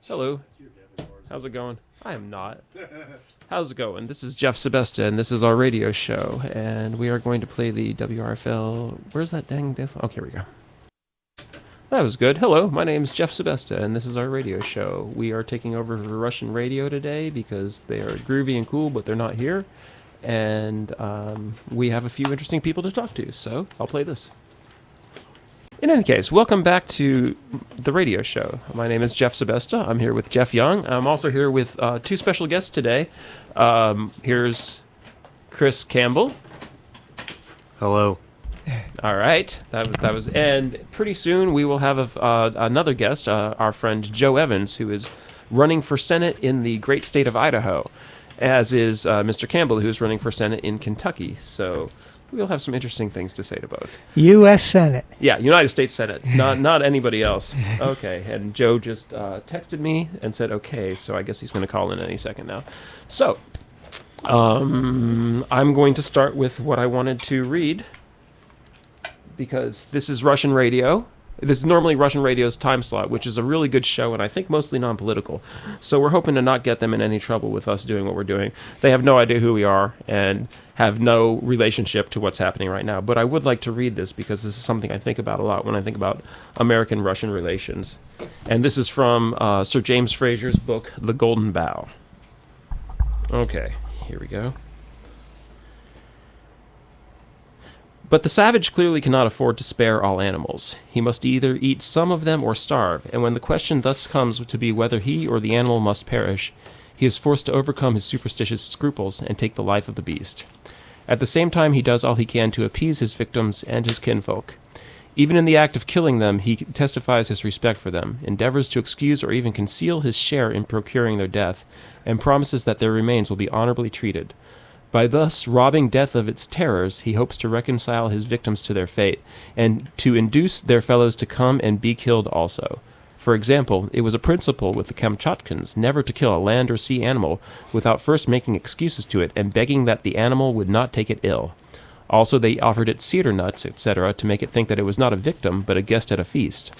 Hello. How's it going? I am not. How's it going? This is Geoff Sebesta, and this is our radio show, and we are going to play the WRFL... Where's that dang... Oh, here we go. That was good. Hello, my name is Geoff Sebesta, and this is our radio show. We are taking over for Russian radio today because they are groovy and cool, but they're not here, and we have a few interesting people to talk to, so I'll play this. In any case, welcome back to the radio show. My name is Geoff Sebesta. I'm here with Jeff Young. I'm also here with two special guests today. Here's Chris Campbell. Hello. All right, that was, and pretty soon we will have another guest, our friend Joe Evans, who is running for Senate in the great state of Idaho, as is Mr. Campbell, who's running for Senate in Kentucky. So we'll have some interesting things to say to both. U.S. Senate. Yeah, United States Senate, not anybody else. Okay, and Joe just texted me and said okay, so I guess he's going to call in any second now. So I'm going to start with what I wanted to read, because this is Russian radio. This is normally Russian radio's time slot, which is a really good show, and I think mostly non-political. So we're hoping to not get them in any trouble with us doing what we're doing. They have no idea who we are and have no relationship to what's happening right now. But I would like to read this because this is something I think about a lot when I think about American-Russian relations. And this is from Sir James Fraser's book, The Golden Bough. Okay, here we go. But the savage clearly cannot afford to spare all animals. He must either eat some of them or starve, and when the question thus comes to be whether he or the animal must perish, he is forced to overcome his superstitious scruples and take the life of the beast. At the same time, he does all he can to appease his victims and his kinfolk. Even in the act of killing them, he testifies his respect for them, endeavors to excuse or even conceal his share in procuring their death, and promises that their remains will be honorably treated. By thus robbing death of its terrors, he hopes to reconcile his victims to their fate, and to induce their fellows to come and be killed also. For example, it was a principle with the Kamchatkans never to kill a land or sea animal without first making excuses to it and begging that the animal would not take it ill. Also, they offered it cedar nuts, etc., to make it think that it was not a victim, but a guest at a feast.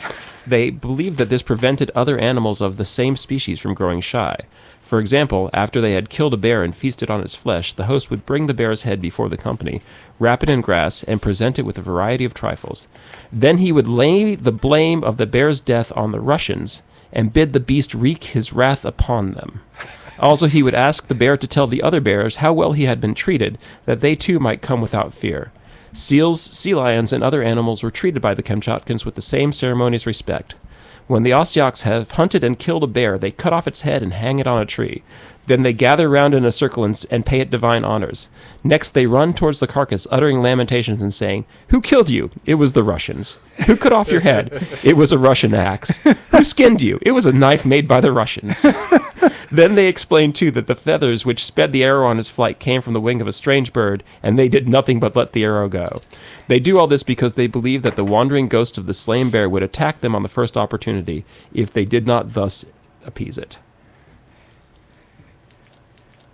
They believed that this prevented other animals of the same species from growing shy. For example, after they had killed a bear and feasted on its flesh, the host would bring the bear's head before the company, wrap it in grass, and present it with a variety of trifles. Then he would lay the blame of the bear's death on the Russians, and bid the beast wreak his wrath upon them. Also, he would ask the bear to tell the other bears how well he had been treated, that they too might come without fear. Seals, sea lions, and other animals were treated by the Kamchatkans with the same ceremonious respect. When the Ostyaks have hunted and killed a bear, they cut off its head and hang it on a tree. Then they gather round in a circle and pay it divine honors. Next they run towards the carcass, uttering lamentations and saying, "Who killed you? It was the Russians. Who cut off your head? It was a Russian axe. Who skinned you? It was a knife made by the Russians." Then they explain, too, that the feathers which sped the arrow on its flight came from the wing of a strange bird, and they did nothing but let the arrow go. They do all this because they believe that the wandering ghost of the slain bear would attack them on the first opportunity if they did not thus appease it.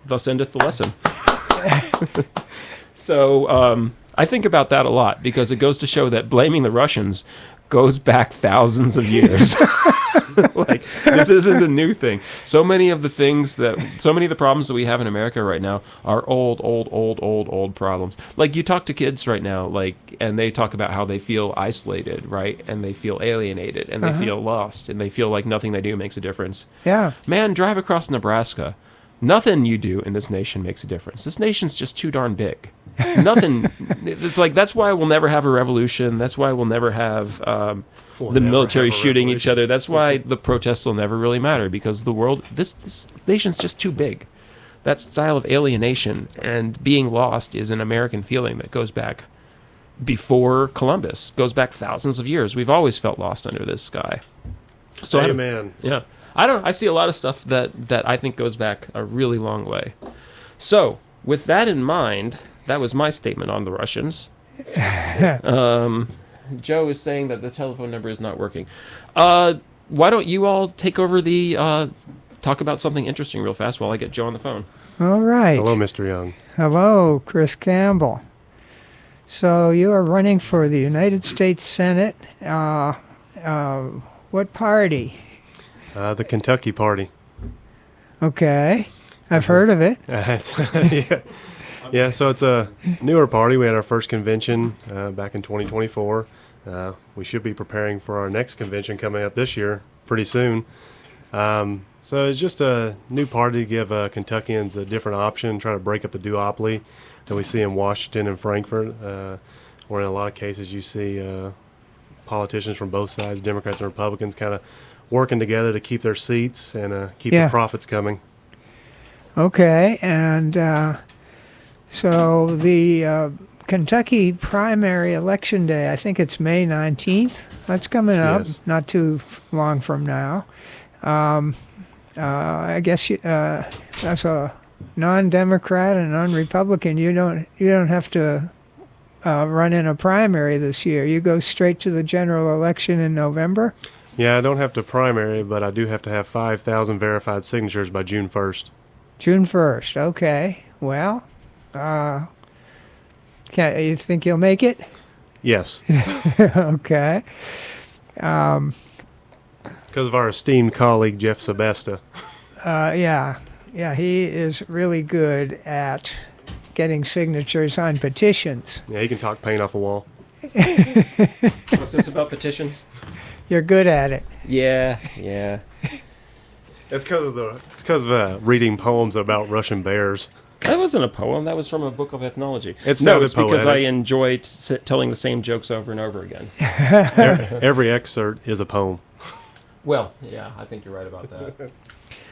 Thus endeth the lesson. So I think about that a lot because it goes to show that blaming the Russians goes back thousands of years. Like, this isn't a new thing. So many of the problems that we have in America right now are old problems. Like, you talk to kids right now, like, and they talk about how they feel isolated, right? And they feel alienated, and they feel lost, and they feel like nothing they do makes a difference. Yeah. Man, drive across Nebraska. Nothing you do in this nation makes a difference. This nation's just too darn big. Nothing. It's like, that's why we'll never have a revolution. That's why we'll never have the military shooting each other. That's why the protests will never really matter, because the world, this nation's just too big. That style of alienation and being lost is an American feeling that goes back before Columbus, goes back thousands of years. We've always felt lost under this sky. So Amen. Yeah. I see a lot of stuff that I think goes back a really long way. So, with that in mind, that was my statement on the Russians. Joe is saying that the telephone number is not working. Why don't you all take over the talk about something interesting real fast while I get Joe on the phone? All right. Hello, Mr. Young. Hello, Chris Campbell. So you are running for the United States Senate. What party? The Kentucky Party. Okay. I've heard of it. Yeah. Yeah, so it's a newer party. We had our first convention back in 2024. We should be preparing for our next convention coming up this year pretty soon. So it's just a new party to give Kentuckians a different option, try to break up the duopoly that we see in Washington and Frankfurt, where in a lot of cases you see politicians from both sides, Democrats and Republicans, kind of working together to keep their seats and keep the profits coming. Okay, and so the Kentucky primary election day, I think it's May 19th. That's coming up, not too long from now. I guess as a non-Democrat and non-Republican, you don't have to run in a primary this year. You go straight to the general election in November. Yeah, I don't have to primary, but I do have to have 5,000 verified signatures by June 1st. June 1st. Okay. Well, you think you'll make it? Yes. Okay. Because of our esteemed colleague, Geoff Sebesta. Yeah, he is really good at getting signatures on petitions. Yeah, he can talk paint off a wall. What's this about petitions? You're good at it. Yeah. It's because of reading poems about Russian bears. That wasn't a poem. That was from a book of ethnology. It's because poetic. I enjoy telling the same jokes over and over again. Every excerpt is a poem. Well, yeah, I think you're right about that.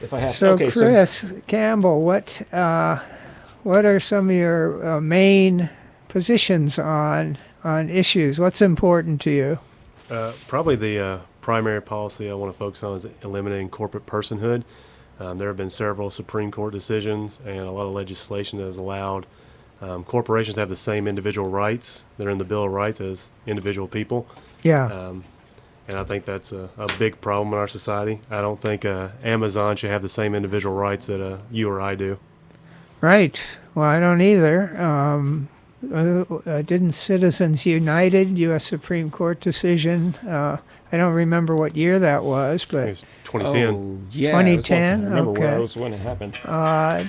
If I have So, Chris Campbell, what are some of your main positions on issues? What's important to you? Probably the primary policy I want to focus on is eliminating corporate personhood. There have been several Supreme Court decisions and a lot of legislation that has allowed corporations to have the same individual rights that are in the Bill of Rights as individual people. Yeah. And I think that's a big problem in our society. I don't think Amazon should have the same individual rights that you or I do. Right. Well, I don't either. Didn't Citizens United, U.S. Supreme Court decision, I don't remember what year that was, I think but it's 2010. Oh, yeah. 2010? I remember Okay. where I was when it happened.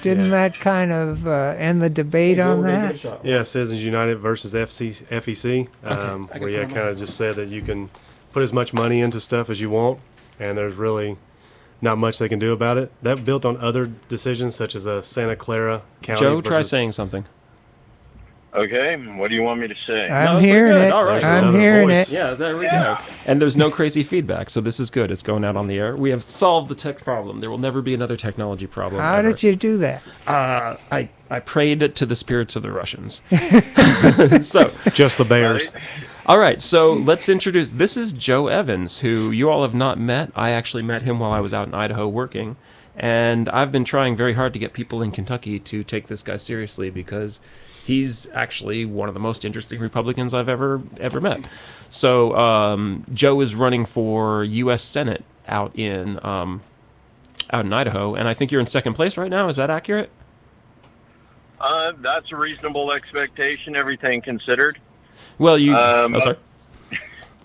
didn't that kind of end the debate on that? Yeah, Citizens United versus FEC, where you kind of just said that you can put as much money into stuff as you want, and there's really not much they can do about it. That built on other decisions, such as Santa Clara County. Joe, try saying something. Okay, what do you want me to say? I'm hearing it. All right. I'm hearing it. Yeah, there we go. And there's no crazy feedback, so this is good. It's going out on the air. We have solved the tech problem. There will never be another technology problem. How did you do that? I prayed to the spirits of the Russians. So just the bears. all right, so let's introduce. This is Joe Evans, who you all have not met. I actually met him while I was out in Idaho working, and I've been trying very hard to get people in Kentucky to take this guy seriously because he's actually one of the most interesting Republicans I've ever met. So Joe is running for U.S. Senate out in Idaho, and I think you're in second place right now. Is that accurate? That's a reasonable expectation, everything considered. Well, you. Sorry.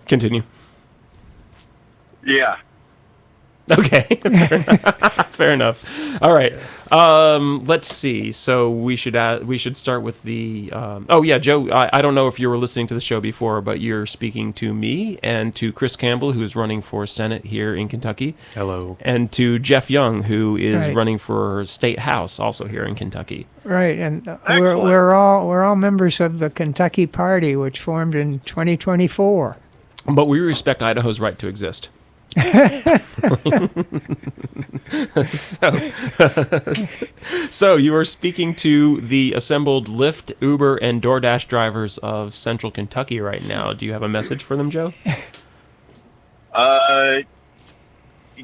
Continue. Yeah. Okay. Fair enough. All right. Let's see. So we should start with the. Oh yeah, Joe. I don't know if you were listening to the show before, but you're speaking to me and to Chris Campbell, who is running for Senate here in Kentucky. Hello. And to Geoff Young, who is running for State House, also here in Kentucky. Right, and we're all members of the Kentucky Party, which formed in 2024. But we respect Idaho's right to exist. So you are speaking to the assembled Lyft, Uber, and DoorDash drivers of Central Kentucky right now. Do you have a message for them, Joe?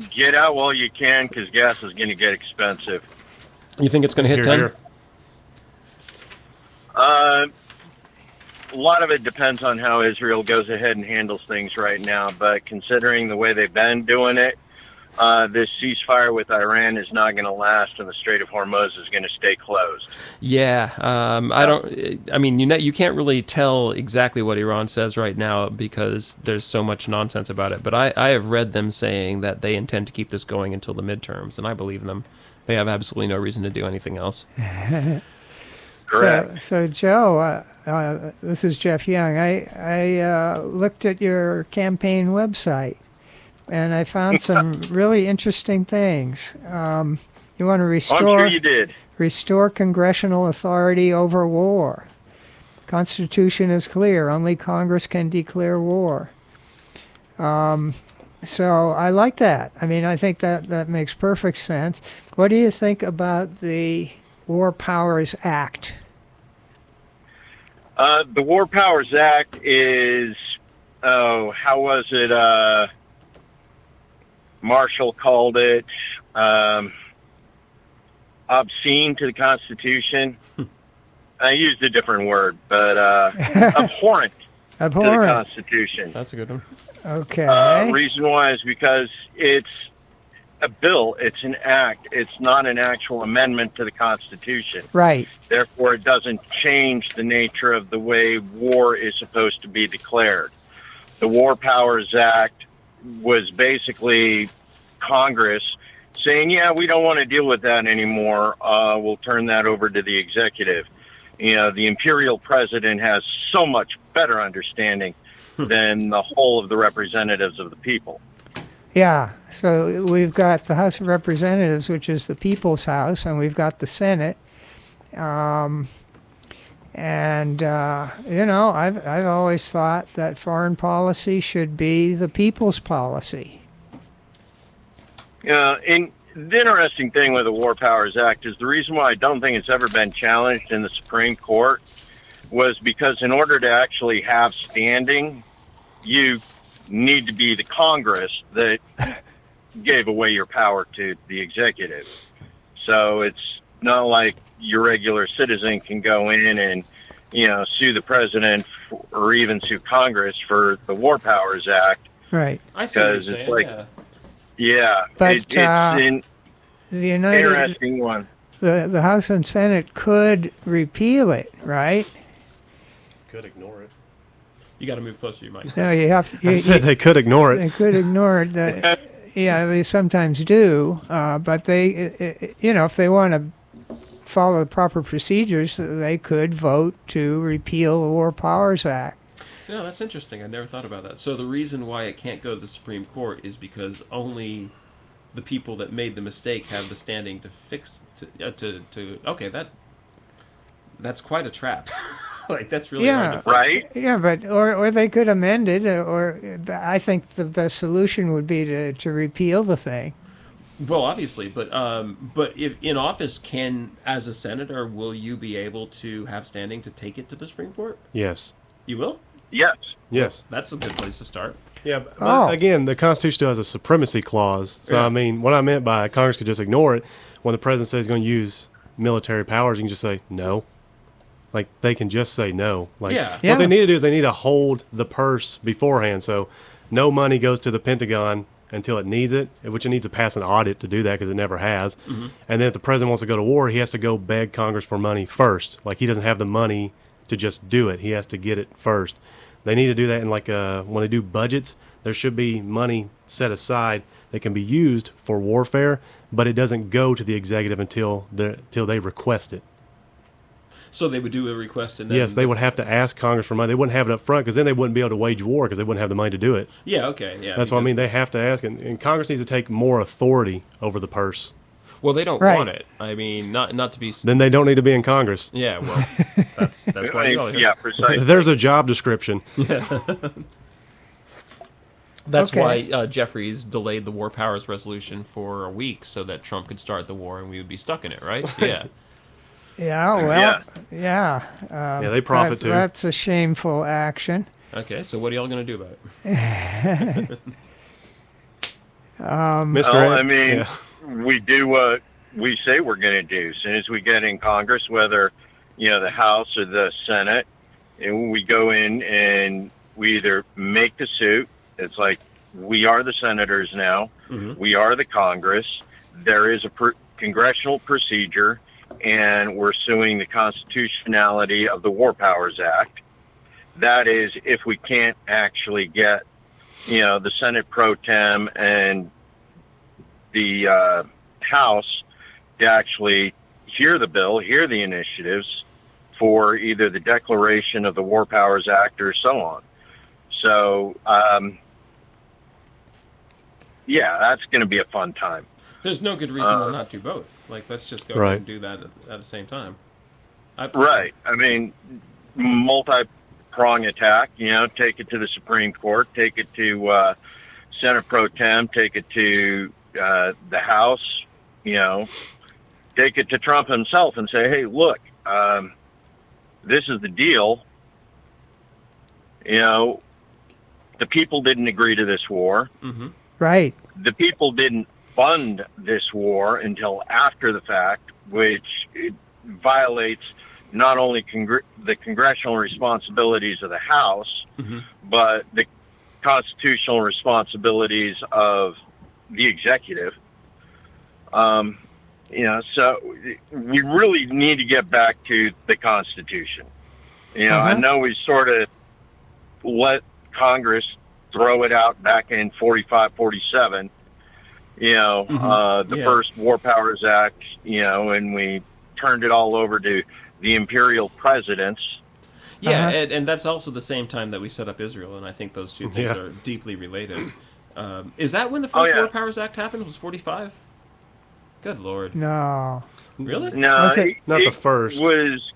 Get out while you can, because gas is going to get expensive. You think it's going to hit 10? Here. A lot of it depends on how Israel goes ahead and handles things right now, but considering the way they've been doing it, this ceasefire with Iran is not going to last, and the Strait of Hormuz is going to stay closed. Yeah, I don't. I mean, you can't really tell exactly what Iran says right now because there's so much nonsense about it. But I have read them saying that they intend to keep this going until the midterms, and I believe them. They have absolutely no reason to do anything else. Correct. So Joe, this is Geoff Young. I looked at your campaign website, and I found some really interesting things. You want to I'm sure you did. restore congressional authority over war. Constitution is clear. Only Congress can declare war. So I like that. I mean, I think that makes perfect sense. What do you think about the War Powers Act? The War Powers Act is, how was it? Marshall called it obscene to the Constitution. I used a different word, but abhorrent to the Constitution. That's a good one. Okay. Reason why is because it's a bill, it's an act, it's not an actual amendment to the Constitution. Right. Therefore, it doesn't change the nature of the way war is supposed to be declared. The War Powers Act was basically Congress saying, yeah, we don't want to deal with that anymore. We'll turn that over to the executive. You know, the imperial president has so much better understanding than the whole of the representatives of the people. Yeah. So we've got the House of Representatives, which is the People's House, and we've got the Senate. I've always thought that foreign policy should be the people's policy. And the interesting thing with the War Powers Act is the reason why I don't think it's ever been challenged in the Supreme Court was because in order to actually have standing, you need to be the Congress that gave away your power to the executive. So it's not like your regular citizen can go in and, sue the president or even sue Congress for the War Powers Act. Right. I see what you're saying, it's like, yeah. But it's an the interesting one. The House and Senate could repeal it, right? Could ignore it. You got to move closer to your mic. No, you have to. I said they could ignore They it. could ignore it. Yeah, they sometimes do. But if they want to follow the proper procedures, they could vote to repeal the War Powers Act. No, that's interesting. I never thought about that. So the reason why it can't go to the Supreme Court is because only the people that made the mistake have the standing to fix okay, that's quite a trap. Like that's really hard to fix. Right? Yeah, but or they could amend it, or I think the best solution would be to repeal the thing. Well, obviously, but if in office, as a senator, will you be able to have standing to take it to the Supreme Court? Yes. You will? Yes. Yes. That's a good place to start. Yeah, but again, the Constitution still has a supremacy clause. So, Yeah. I mean, what I meant by Congress could just ignore it, when the president says he's going to use military powers, you can just say no. Like, they can just say no. Like, Yeah. what they need to do is they need to hold the purse beforehand. So, no money goes to the Pentagon until it needs it, which it needs to pass an audit to do that because it never has. Mm-hmm. And then if the president wants to go to war, he has to go beg Congress for money first. Like, he doesn't have the money to just do it. He has to get it first. They need to do that in when they do budgets, there should be money set aside that can be used for warfare, but it doesn't go to the executive until they request it. So they would do a request and then... Yes, they would have to ask Congress for money. They wouldn't have it up front because then they wouldn't be able to wage war because they wouldn't have the money to do it. Yeah, okay, yeah. That's what I mean. They have to ask, and Congress needs to take more authority over the purse. Well, they don't Right. want it. I mean, not to be... Then they don't need to be in Congress. Yeah, well, that's why you go. Yeah, precisely. There's a job description. That's Okay. why Jeffries delayed the War Powers Resolution for a week so that Trump could start the war and we would be stuck in it, right? Yeah. Yeah, well, yeah. Yeah, they profit too. That's a shameful action. Okay, so what are y'all going to do about it? Mr. Well, Ed? I mean, Yeah. we do what we say we're going to do. As soon as we get in Congress, whether, the House or the Senate, and we go in and we either make the suit, it's like we are the senators now. Mhm. We are the Congress. There is a congressional procedure, and we're suing the constitutionality of the War Powers Act. That is, if we can't actually get, the Senate pro tem and the House to actually hear the bill, hear the initiatives for either the declaration of the War Powers Act or so on. So, that's going to be a fun time. There's no good reason to not do both. Like, let's just go ahead and do that at the same time. Right. I mean, multi-prong attack, take it to the Supreme Court, take it to Senate Pro Tem, take it to the House, take it to Trump himself and say, hey, look, this is the deal. The people didn't agree to this war. Mm-hmm. Right. The people didn't fund this war until after the fact, which violates not only the congressional responsibilities of the House, Mm-hmm. but the constitutional responsibilities of the executive. So we really need to get back to the Constitution. I know we sort of let Congress throw it out back in 45, 47, the first War Powers Act, and we turned it all over to the imperial presidents. Yeah, and that's also the same time that we set up Israel, and I think those two things are deeply related. Is that when the first War Powers Act happened? Was 45? Good Lord. No. Really? No, Was it- Not the first. was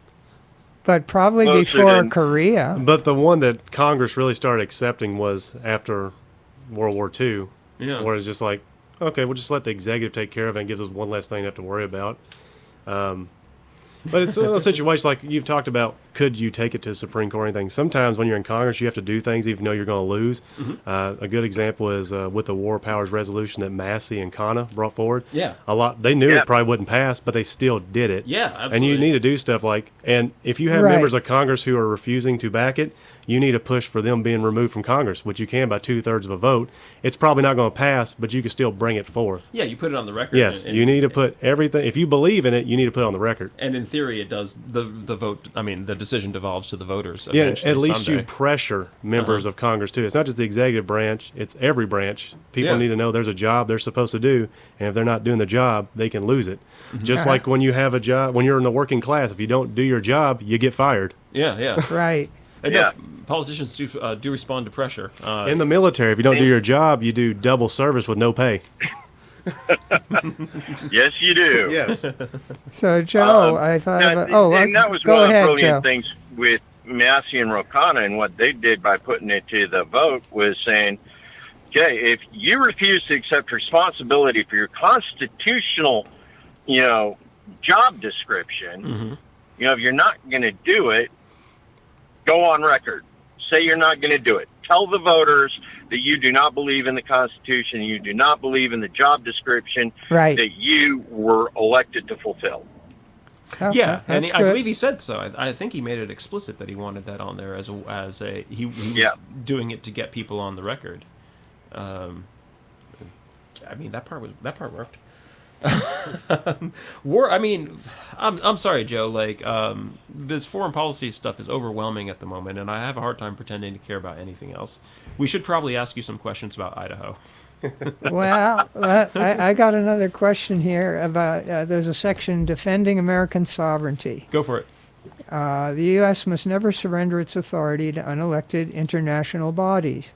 But probably Closer before than- Korea. But the one that Congress really started accepting was after World War II, Yeah. where it's just like, okay, we'll just let the executive take care of it and give us one less thing to have to worry about. But it's a situation like you've talked about, could you take it to the Supreme Court or anything? Sometimes when you're in Congress, you have to do things even though you're going to lose. Mm-hmm. A good example is with the War Powers resolution that Massey and Khanna brought forward. Yeah. They knew Yeah. it probably wouldn't pass, but they still did it. Yeah, absolutely. And you need to do stuff like, and if you have Right. members of Congress who are refusing to back it, you need to push for them being removed from Congress, which you can by 2/3 of a vote. It's probably not going to pass, but you can still bring it forth. Yeah, you put it on the record. Yes, and- you need to put everything. If you believe in it, you need to put it on the record. And in theory, it does. The vote. I mean, the decision devolves to the voters. Yeah, eventually at least someday. you pressure members of Congress too. It's not just the executive branch; it's every branch. People Yeah. need to know there's a job they're supposed to do, and if they're not doing the job, they can lose it. Mm-hmm. Just like when you have a job, when you're in the working class, if you don't do your job, you get fired. Yeah, yeah. Right. And Yeah. politicians do respond to pressure. In the military, if you don't do your job, you do double service with no pay. yes, you do. Yes. So, Joe, I thought about... and that was go one of the ahead, brilliant Joe. things with Massey and Rokana, and what they did by putting it to the vote was saying, okay, if you refuse to accept responsibility for your constitutional, job description, Mm-hmm. if you're not going to do it, go on record. Say you're not going to do it. Tell the voters that you do not believe in the Constitution, you do not believe in the job description Right. that you were elected to fulfill. Okay, Yeah, and that's I good. believe he said so. I think he made it explicit that he wanted that on there as he was doing it to get people on the record. I mean that part worked. War. I mean, I'm sorry, Joe. Like this foreign policy stuff is overwhelming at the moment, and I have a hard time pretending to care about anything else. We should probably ask you some questions about Idaho. Well, I got another question here about, there's a section defending American sovereignty. Go for it. The U.S. must never surrender its authority to unelected international bodies.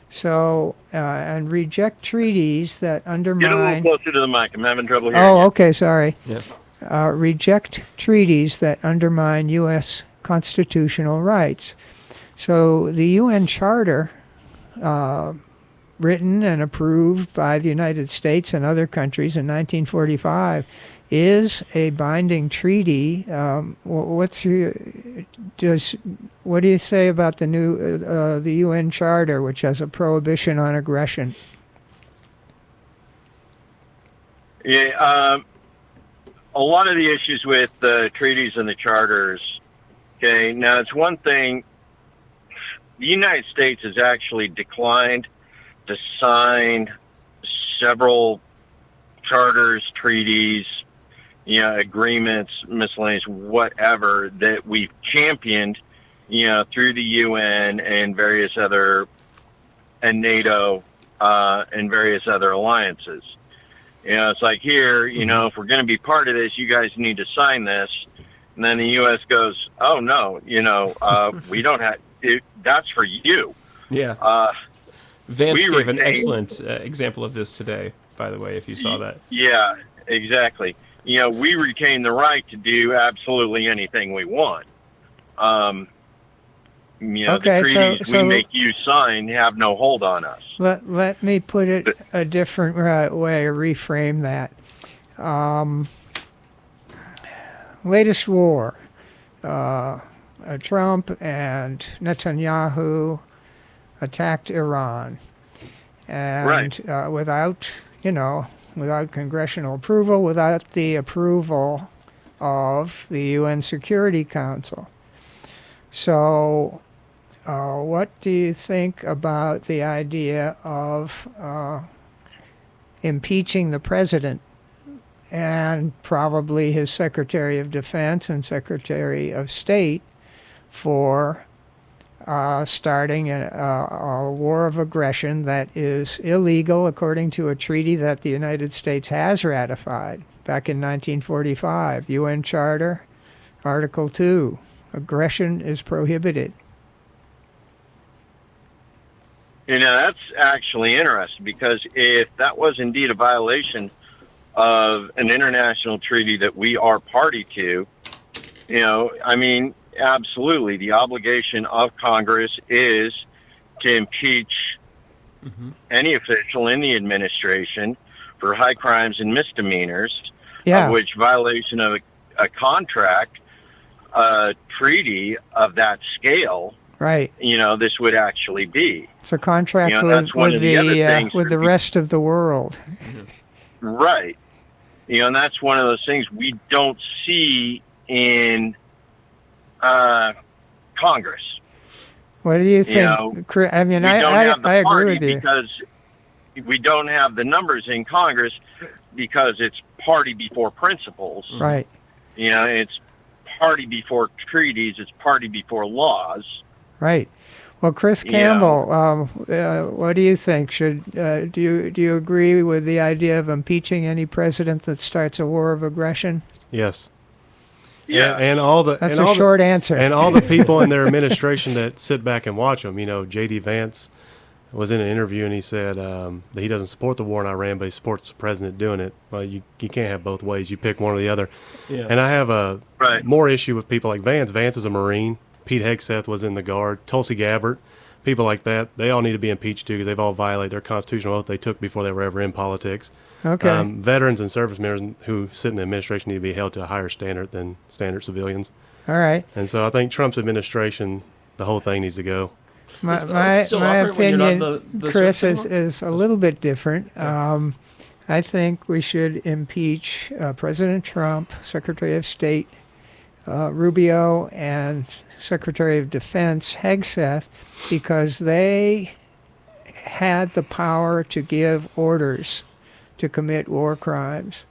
So, and reject treaties that Get a little undermine... closer to the mic. I'm having trouble hearing Oh, you. okay, sorry. Yeah. Reject treaties that undermine U.S. constitutional rights. So the UN Charter, written and approved by the United States and other countries in 1945, is a binding treaty. What do you say about the new the UN Charter, which has a prohibition on aggression? Yeah, a lot of the issues with the treaties and the charters. Okay, now it's one thing. The United States has actually declined to sign several charters, treaties, agreements, miscellaneous, whatever that we've championed, through the UN and various other, and NATO, and various other alliances. It's like here, if we're going to be part of this, you guys need to sign this. And then the U.S. goes, oh, no, we don't have it. That's for you. Yeah. Vance gave an retain- excellent example of this today, by the way, if you saw that. Yeah, exactly. We retain the right to do absolutely anything we want. Okay, the treaties we make you sign have no hold on us. Let me put it a different way, reframe that. Latest war. Trump and Netanyahu attacked Iran. And without congressional approval, without the approval of the UN Security Council. So what do you think about the idea of impeaching the president and probably his Secretary of Defense and Secretary of State for starting a war of aggression that is illegal according to a treaty that the United States has ratified back in 1945, UN Charter, Article 2. Aggression is prohibited. That's actually interesting, because if that was indeed a violation of an international treaty that we are party to, absolutely, the obligation of Congress is to impeach any official in the administration for high crimes and misdemeanors, of which violation of a contract, a treaty of that scale, right? This would actually be. It's a contract with the rest of the world. Right. And that's one of those things we don't see in Congress. What do you think? I mean, I agree with you. Because we don't have the numbers in Congress, because it's party before principles. Right. It's party before treaties. It's party before laws. Right. Well, Chris Campbell, what do you think? Do you agree with the idea of impeaching any president that starts a war of aggression? Yes. Yeah, That's a short answer. And all the people in their administration that sit back and watch them. J.D. Vance was in an interview and he said that he doesn't support the war in Iran, but he supports the president doing it. Well, you can't have both ways. You pick one or the other. Yeah. And I have a more issue with people like Vance. Vance is a Marine. Pete Hegseth was in the Guard. Tulsi Gabbard. People like that, they all need to be impeached too, because they've all violated their constitutional oath they took before they were ever in politics. Okay. Veterans and service members who sit in the administration need to be held to a higher standard than standard civilians. All right. And so I think Trump's administration, the whole thing needs to go. My opinion, Chris, is a little bit different. I think we should impeach President Trump, Secretary of State Rubio, and Secretary of Defense Hegseth, because they had the power to give orders to commit war crimes.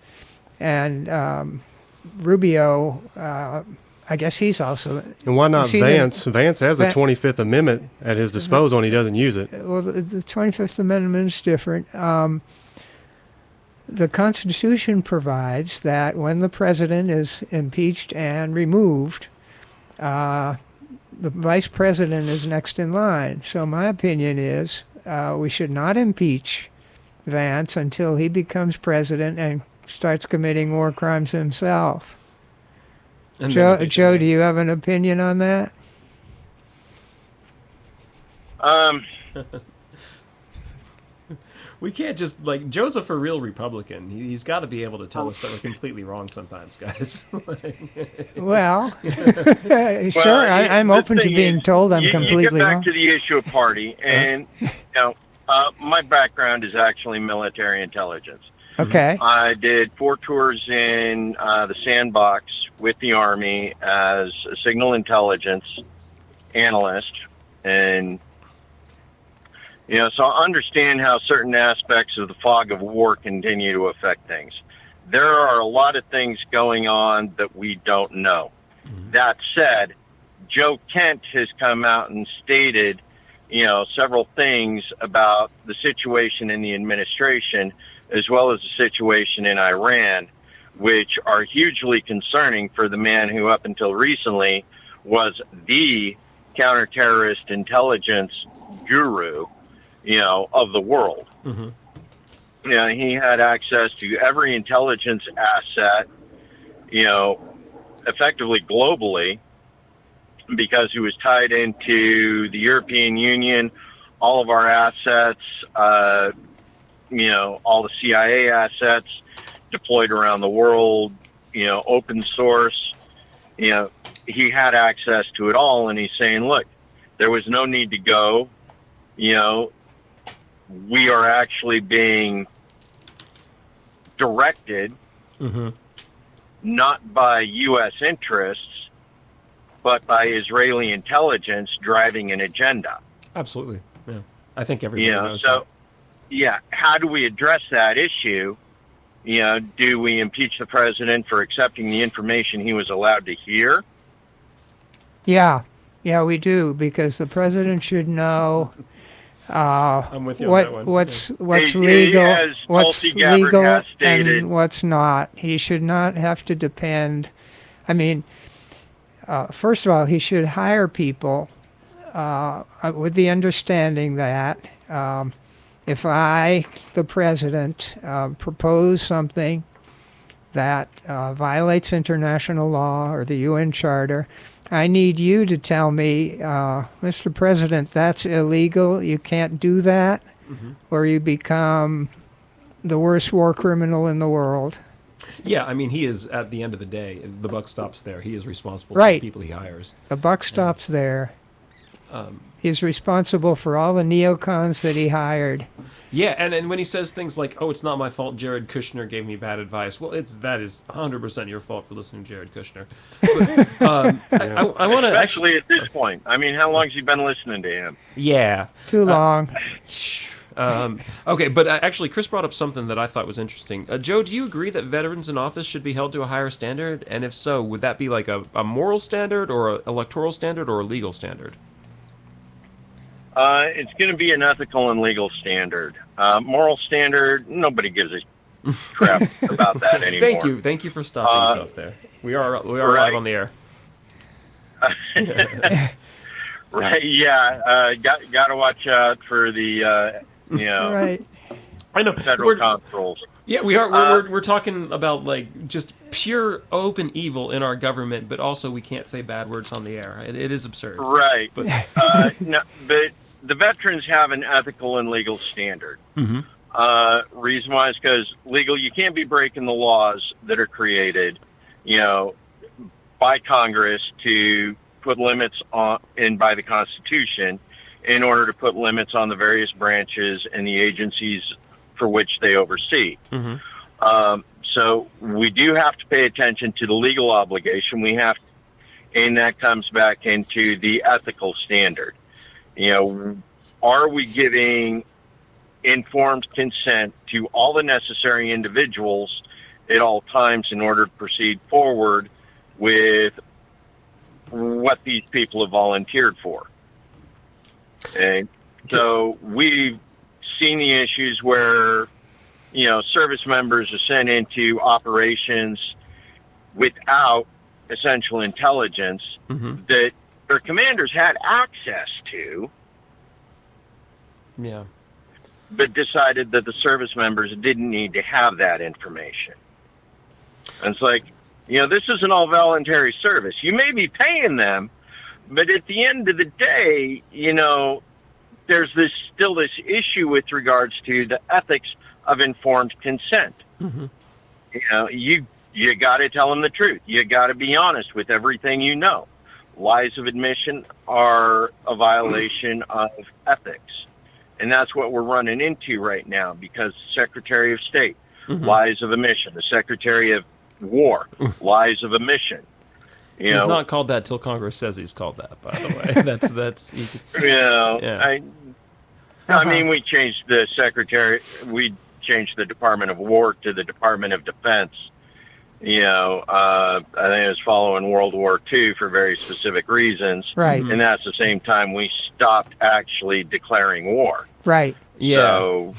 And Rubio, I guess he's also... And why not Vance? Vance has the 25th Amendment at his disposal, and he doesn't use it. Well, the 25th Amendment is different. The Constitution provides that when the president is impeached and removed, the vice president is next in line. So my opinion is we should not impeach Vance until he becomes president and starts committing war crimes himself. Joe, do you have an opinion on that? We can't just, Joe's a real Republican. He's got to be able to tell us that we're completely wrong sometimes, guys. Well, sure, I'm open to being told I'm completely wrong. You get back to the issue of party, and, my background is actually military intelligence. Okay. I did 4 tours in the sandbox with the Army as a signal intelligence analyst, and So I understand how certain aspects of the fog of war continue to affect things. There are a lot of things going on that we don't know. That said, Joe Kent has come out and stated, several things about the situation in the administration, as well as the situation in Iran, which are hugely concerning for the man who up until recently was the counterterrorist intelligence guru, of the world. He had access to every intelligence asset, effectively globally, because he was tied into the European Union, all of our assets, all the CIA assets deployed around the world, open source. He had access to it all, and he's saying, look, there was no need to go. We are actually being directed, not by U.S. interests, but by Israeli intelligence driving an agenda. Absolutely. Yeah. I think everybody knows that. How do we address that issue? Do we impeach the president for accepting the information he was allowed to hear? Yeah, we do, because the president should know I'm with you on that one. what's He legal, as what's Tulsi Gabbard legal, has stated. and what's not. He should not have to depend. I mean, first of all, he should hire people with the understanding that if I, the president, propose something that violates international law or the UN Charter, I need you to tell me, Mr. President, that's illegal. You can't do that, or you become the worst war criminal in the world. Yeah, I mean, he is, at the end of the day, the buck stops there. He is responsible for Right. the people he hires. The buck stops there. He's responsible for all the neocons that he hired. Yeah, and when he says things like, "Oh, it's not my fault. Jared Kushner gave me bad advice." Well, that is 100% your fault for listening to Jared Kushner. But, I want to Especially at this point. I mean, how long has he been listening to him? Yeah. Too long. Okay, but actually, Chris brought up something that I thought was interesting. Joe, do you agree that veterans in office should be held to a higher standard? And if so, would that be like a moral standard, or an electoral standard, or a legal standard? It's going to be an ethical and legal standard. Moral standard, nobody gives a crap about that anymore. Thank you for stopping yourself there. We are live on the air. Right? Yeah. Got to watch out for the Right. I know federal controls. Yeah, we are. We're talking about like just pure open evil in our government, but also we can't say bad words on the air. It is absurd. Right. But No, but the veterans have an ethical and legal standard. Reason why is because legal, you can't be breaking the laws that are created, by Congress to put limits on, and by the Constitution, in order to put limits on the various branches and the agencies for which they oversee. So we do have to pay attention to the legal obligation. And that comes back into the ethical standard. Are we giving informed consent to all the necessary individuals at all times in order to proceed forward with what these people have volunteered for? Okay. So we've seen the issues where, service members are sent into operations without essential intelligence that their commanders had access to, but decided that the service members didn't need to have that information. And it's like, this is an all voluntary service. You may be paying them, but at the end of the day, there's still this issue with regards to the ethics of informed consent. You got to tell them the truth. You got to be honest with everything you know. Lies of admission are a violation of ethics. And that's what we're running into right now, because the Secretary of State, lies of omission. The Secretary of War, lies of omission. he's not called that till Congress says he's called that, by the way. That's I mean, we changed the secretary. We changed the Department of War to the Department of Defense. I think it was following World War II for very specific reasons. Right. And that's the same time we stopped actually declaring war. Right. Yeah. So,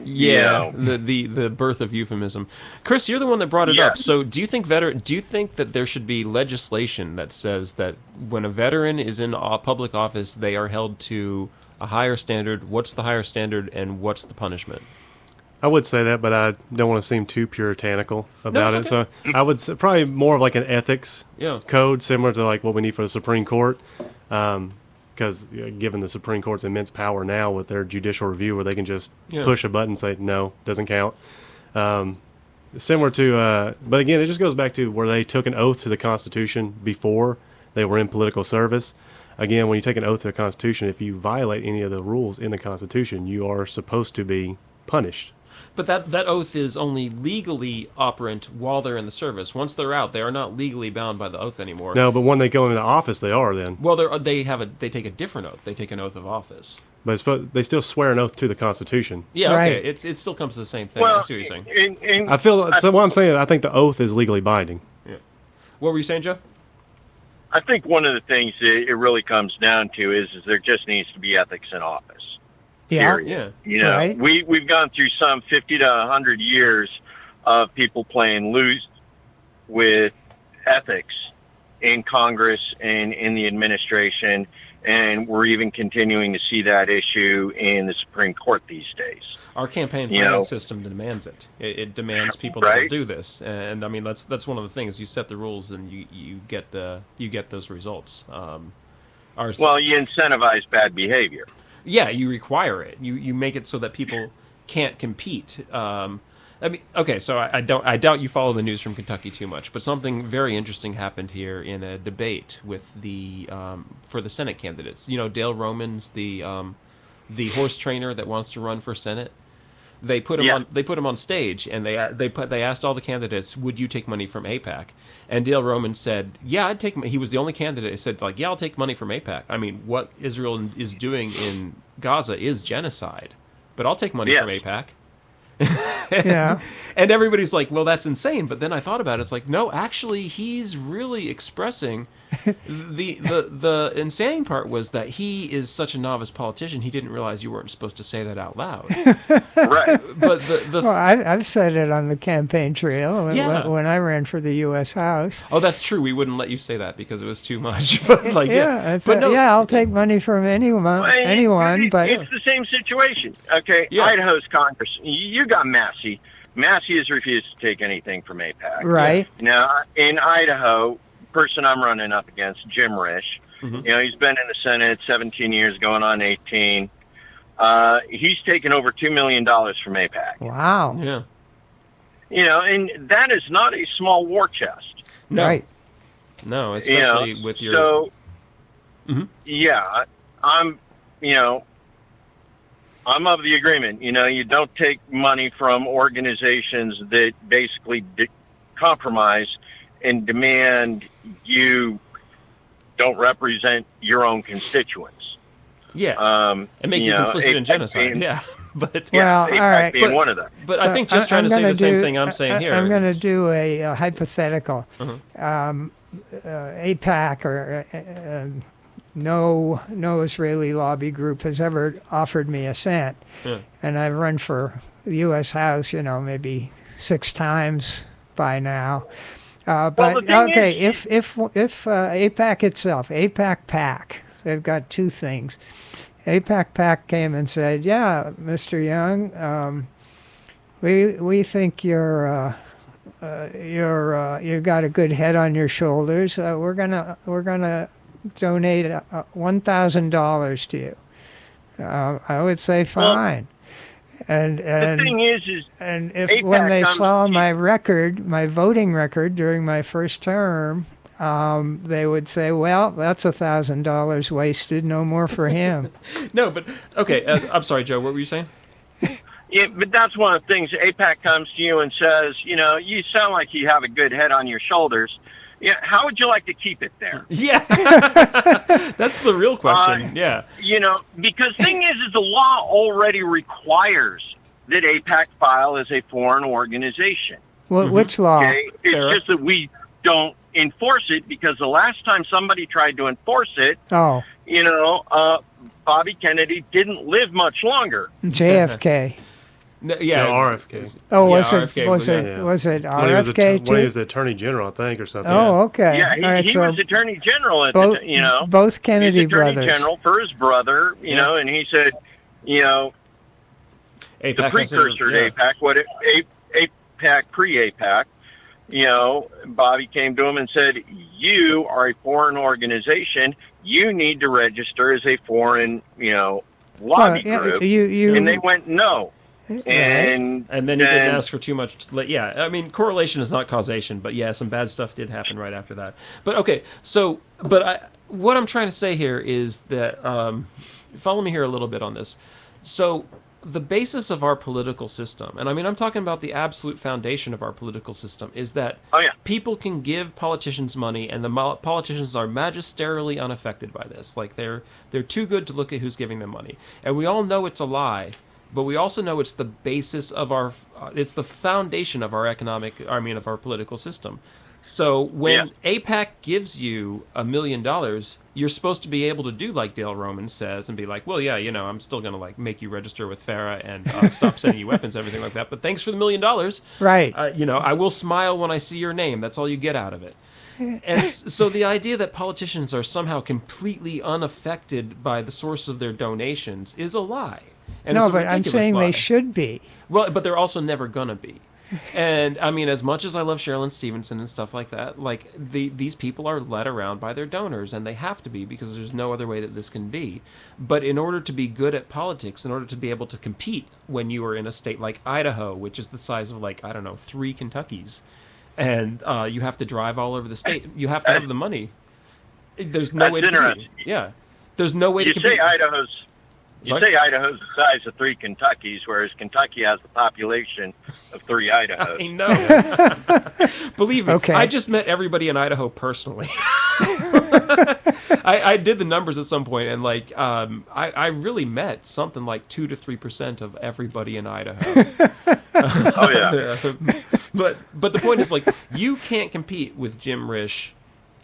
yeah, the birth of euphemism. Chris, you're the one that brought it up. So, do you think that there should be legislation that says that when a veteran is in a public office, they are held to a higher standard? What's the higher standard, and what's the punishment? I would say that, but I don't want to seem too puritanical about it's it. okay. So I would say probably more of like an ethics Yeah. code, similar to like what we need for the Supreme Court. Because given the Supreme Court's immense power now with their judicial review, where they can just push a button and say, no, doesn't count. Similar to, but again, it just goes back to where they took an oath to the Constitution before they were in political service. Again, when you take an oath to the Constitution, if you violate any of the rules in the Constitution, you are supposed to be punished. But that oath is only legally operant while they're in the service. Once they're out, they are not legally bound by the oath anymore. No, but when they go into office, they are then. Well, they take a different oath. They take an oath of office. But they still swear an oath to the Constitution. Yeah, Right. okay. It still comes to the same thing. well, I see what you're saying. I feel so. What I'm saying, I think the oath is legally binding. Yeah. What were you saying, Joe? I think one of the things that it really comes down to is there just needs to be ethics in office. Yeah. Period. Yeah. Right. We've gone through some 50 to 100 years of people playing loose with ethics in Congress and in the administration, and we're even continuing to see that issue in the Supreme Court these days. Our campaign finance system demands it. It demands people that will do this, and I mean that's one of the things. You set the rules, and you get those results. Well, you incentivize bad behavior. Yeah, you require it. You make it so that people can't compete. I mean, okay, so I doubt you follow the news from Kentucky too much, but something very interesting happened here in a debate with the for the Senate candidates. You know, Dale Romans, the horse trainer that wants to run for Senate. They put him on stage, and they asked all the candidates, "Would you take money from AIPAC?" And Dale Roman said, "Yeah, I'd take." He was the only candidate who said, "Yeah, I'll take money from AIPAC. I mean, what Israel is doing in Gaza is genocide, but I'll take money from AIPAC." Yeah. And everybody's like, "Well, that's insane." But then I thought about it. It's like, no, actually, he's really expressing the insane part was that he is such a novice politician. He didn't realize you weren't supposed to say that out loud. Right. But Well, I've said it on the campaign trail when I ran for the U.S. House. Oh, that's true. We wouldn't let you say that because it was too much. But like, I'll take money from anyone. But it's the same situation. Okay, Idaho's Congress. You got Massey. Massey has refused to take anything from AIPAC. Right. Now, in Idaho, person I'm running up against, Jim Risch, he's been in the Senate 17 years, going on 18. He's taken over $2 million from AIPAC. Wow. Yeah. And that is not a small war chest. No. Right. No, especially with your... So, I'm of the agreement. You don't take money from organizations that basically compromise and demand you don't represent your own constituents. Yeah. And make you complicit in genocide. But all right. Being one of them. But I think just trying to say the same thing I'm saying here. I'm going to do a hypothetical. AIPAC or no Israeli lobby group has ever offered me a cent. Yeah. And I've run for the U.S. House, maybe 6 times by now. But okay, if AIPAC itself, AIPAC-PAC, they've got 2 things. AIPAC-PAC came and said, "Yeah, Mr. Young, we think you've got a good head on your shoulders. We're gonna donate $1,000 to you." I would say fine. And the thing is if AIPAC when they saw my voting record during my first term, they would say, "Well, that's $1,000 wasted. No more for him." No, but okay. I'm sorry, Joe. What were you saying? Yeah, but that's one of the things. AIPAC comes to you and says, you sound like you have a good head on your shoulders. Yeah, how would you like to keep it there? Yeah. That's the real question. Yeah. Because thing is the law already requires that AIPAC file as a foreign organization. Which law? Okay? It's just that we don't enforce it, because the last time somebody tried to enforce it, Bobby Kennedy didn't live much longer. JFK. No, RFK. Oh, Yeah, was RFK was it When RFK he too? was the Attorney General, I think, or something. Oh, okay. Yeah, he was Attorney General at both, both he's Kennedy Attorney brothers. General for his brother, and he said, AIPAC the precursor to AIPAC, AIPAC, pre-AIPAC, Bobby came to him and said, you are a foreign organization. You need to register as a foreign, lobby group. And they went, no. And then he didn't ask for too much. Yeah, I mean, correlation is not causation, but yeah, some bad stuff did happen right after that. But okay, what I'm trying to say here is that, follow me here a little bit on this. So the basis of our political system, and I mean, I'm talking about the absolute foundation of our political system, is that people can give politicians money, and the politicians are magisterially unaffected by this. Like they're too good to look at who's giving them money, and we all know it's a lie. But we also know it's the basis of it's the foundation of our of our political system. So when AIPAC gives you $1 million, you're supposed to be able to do like Dale Roman says and be like, well, yeah, I'm still going to make you register with FARA and stop sending you weapons, everything like that. But thanks for the $1 million. Right. I will smile when I see your name. That's all you get out of it. And so the idea that politicians are somehow completely unaffected by the source of their donations is a lie. And no, but I'm saying they should be. Well, but they're also never gonna be. And I mean, as much as I love Sherilyn Stevenson and stuff like that, these people are led around by their donors, and they have to be, because there's no other way that this can be. But in order to be good at politics, in order to be able to compete when you are in a state like Idaho, which is the size of 3 Kentuckys, and you have to drive all over the state, you have to have the money. There's no way to compete. Yeah, there's no way to compete. You say Idaho's the size of 3 Kentuckys, whereas Kentucky has the population of 3 Idahos. I know. Believe me, okay. I just met everybody in Idaho personally. I did the numbers at some point, and I really met something like 2 to 3% of everybody in Idaho. Oh yeah. But the point is, you can't compete with Jim Risch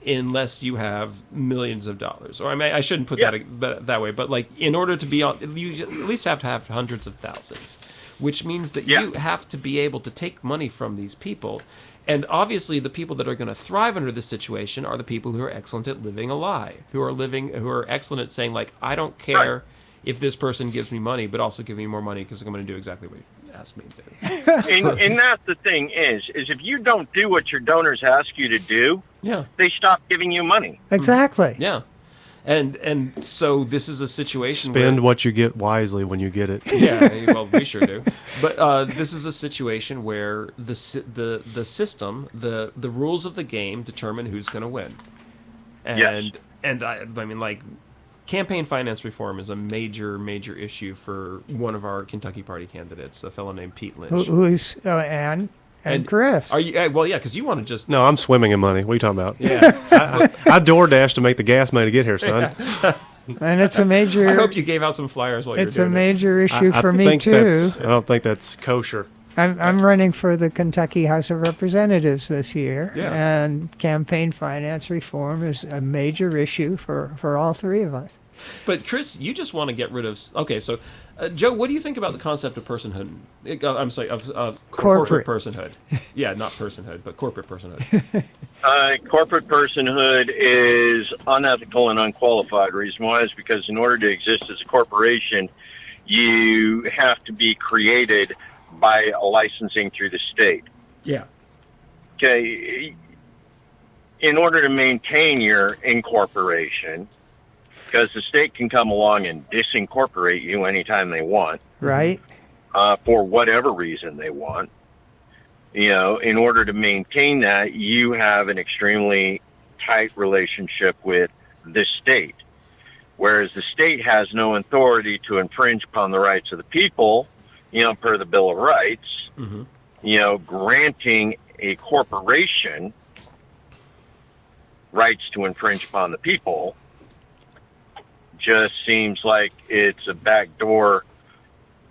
unless you have millions of dollars. Or I mean, I shouldn't put that way, but in order to be on, you at least have to have hundreds of thousands, which means that you have to be able to take money from these people. And obviously the people that are going to thrive under this situation are the people who are excellent at living a lie, who are excellent at saying, I don't care if this person gives me money, but also give me more money because I'm going to do exactly what you asked me to do. And that's the thing is if you don't do what your donors ask you to do, they stop giving you money. Exactly. Yeah. And so this is a situation Spend what you get wisely when you get it. Yeah, well, we sure do. But this is a situation where the system, the rules of the game determine who's going to win. And I mean, campaign finance reform is a major issue for one of our Kentucky Party candidates, a fellow named Pete Lynch. Who's and Chris? Are you? Well, yeah, because you want to just. No, I'm swimming in money. What are you talking about? Yeah, I DoorDash to make the gas money to get here, son. And it's a major. I hope you gave out some flyers while you were doing it. It's a major issue for me too. I don't think that's kosher. I'm running for the Kentucky House of Representatives this year, and campaign finance reform is a major issue for all 3 of us. But Chris, you just want to get rid of. Okay, so Joe, what do you think about the concept of personhood? I'm sorry, of corporate personhood. Yeah, not personhood, but corporate personhood. Corporate personhood is unethical and unqualified. Reason why is because in order to exist as a corporation, you have to be created by a licensing through the state. Yeah. Okay. In order to maintain your incorporation, because the state can come along and disincorporate you anytime they want. Right. For whatever reason they want. In order to maintain that, you have an extremely tight relationship with the state. Whereas the state has no authority to infringe upon the rights of the people, per the Bill of Rights, granting a corporation rights to infringe upon the people just seems like it's a backdoor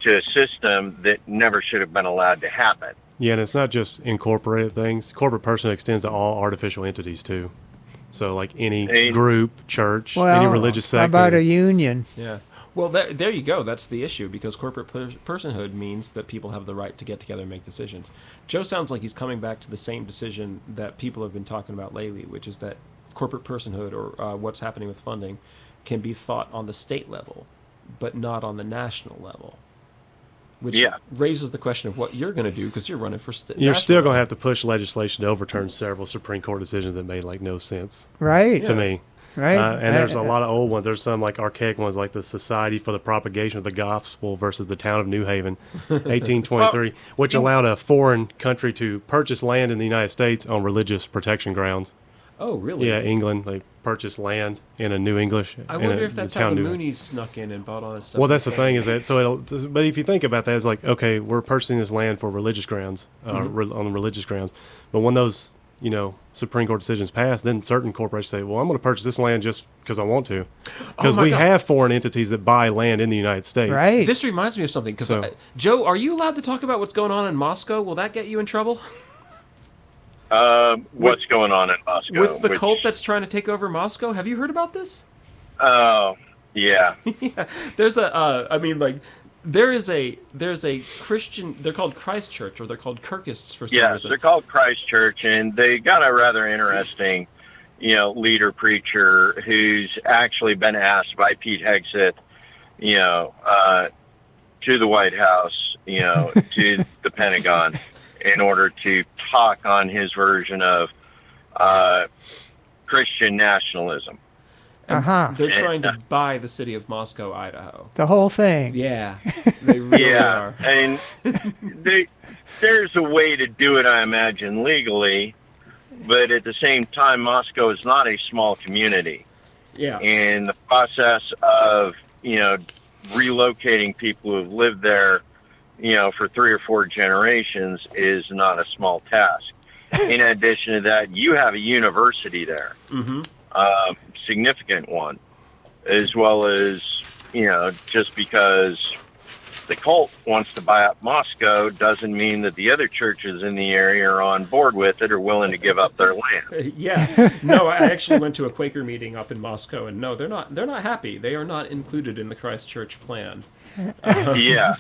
to a system that never should have been allowed to happen. Yeah, and it's not just incorporated things. Corporate person extends to all artificial entities too. So like any group, church, any religious sect. How about a union? Yeah. Well, there you go. That's the issue, because corporate personhood means that people have the right to get together and make decisions. Joe sounds like he's coming back to the same decision that people have been talking about lately, which is that corporate personhood, or what's happening with funding, can be fought on the state level, but not on the national level. Which raises the question of what you're going to do, because you're running for You're still going to have to push legislation to overturn several Supreme Court decisions that made like no sense. Right. To me. Right. And there's a lot of old ones. There's some like archaic ones, like the Society for the Propagation of the Gospel versus the Town of New Haven, 1823, which allowed a foreign country to purchase land in the United States on religious protection grounds. Oh, really? Yeah, England, they purchased land in a New English. I wonder if that's how the Moonies snuck in and bought all that stuff. Well, that's the thing, is that but if you think about that, it's like, okay, we're purchasing this land for religious grounds, on religious grounds. But when those, Supreme Court decisions pass, then certain corporations say, well, I'm going to purchase this land just because I want to. Because we have foreign entities that buy land in the United States. Right. This reminds me of something. Joe, are you allowed to talk about what's going on in Moscow? Will that get you in trouble? What's going on in Moscow? With the cult that's trying to take over Moscow? Have you heard about this? Oh, yeah. Yeah. There's a Christian, they're called Christ Church, or they're called Kirkists for some reason. Yes, they're called Christ Church, and they got a rather interesting, leader preacher who's actually been asked by Pete Hegseth, to the White House, to the Pentagon, in order to talk on his version of Christian nationalism. They're trying to buy the city of Moscow, Idaho. The whole thing. Yeah, they really are. And there's a way to do it, I imagine, legally, but at the same time, Moscow is not a small community. Yeah. And the process of, relocating people who have lived there, for 3 or 4 generations is not a small task. In addition to that, you have a university there. Mm-hmm. Significant one, as well as, just because the cult wants to buy up Moscow doesn't mean that the other churches in the area are on board with it or willing to give up their land. Yeah. No, I actually went to a Quaker meeting up in Moscow, and no, they're not happy. They are not included in the Christ Church plan. Yeah.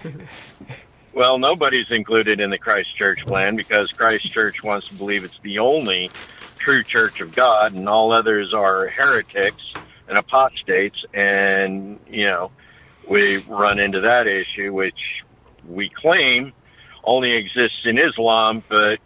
Well, nobody's included in the Christ Church plan, because Christ Church wants to believe it's the only true church of God, and all others are heretics and apostates. And we run into that issue, which we claim only exists in Islam, but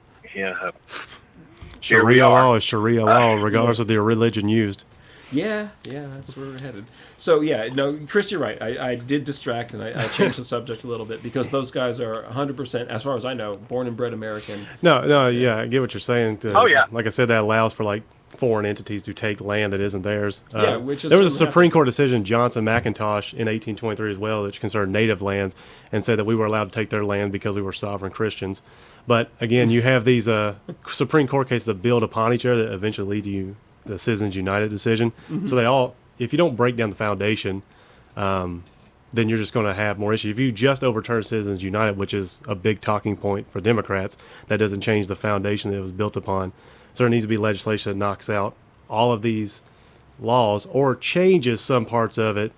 Sharia law is Sharia law, regardless of the religion used. Yeah, that's where we're headed. So, no, Chris, you're right. I did distract, and I changed the subject a little bit, because those guys are 100%, as far as I know, born and bred American. No, yeah, I get what you're saying. Oh, yeah. Like I said, that allows for, like, foreign entities to take land that isn't theirs. Which is there was a Supreme Court decision, Johnson McIntosh, in 1823 as well, which concerned native lands, and said that we were allowed to take their land because we were sovereign Christians. But, again, you have these Supreme Court cases that build upon each other that eventually lead to the Citizens United decision. Mm-hmm. So they all, if you don't break down the foundation, then you're just going to have more issues. If you just overturn Citizens United, which is a big talking point for Democrats, that doesn't change the foundation that it was built upon. So there needs to be legislation that knocks out all of these laws or changes some parts of it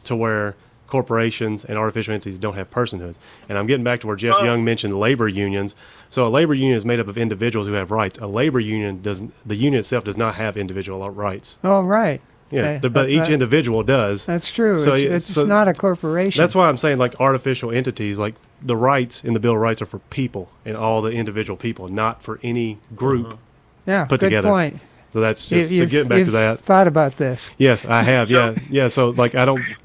to where corporations and artificial entities don't have personhood. And I'm getting back to where Geoff Young mentioned labor unions. So a labor union is made up of individuals who have rights. A labor union the union itself does not have individual rights. Oh, right. Yeah, but each individual does. That's true. So it's not a corporation. That's why I'm saying, like, artificial entities, like the rights in the Bill of Rights are for people and all the individual people, not for any group put together. Good point. So that's just to get back to that. You've thought about this. Yes, I have. Yeah. So, like,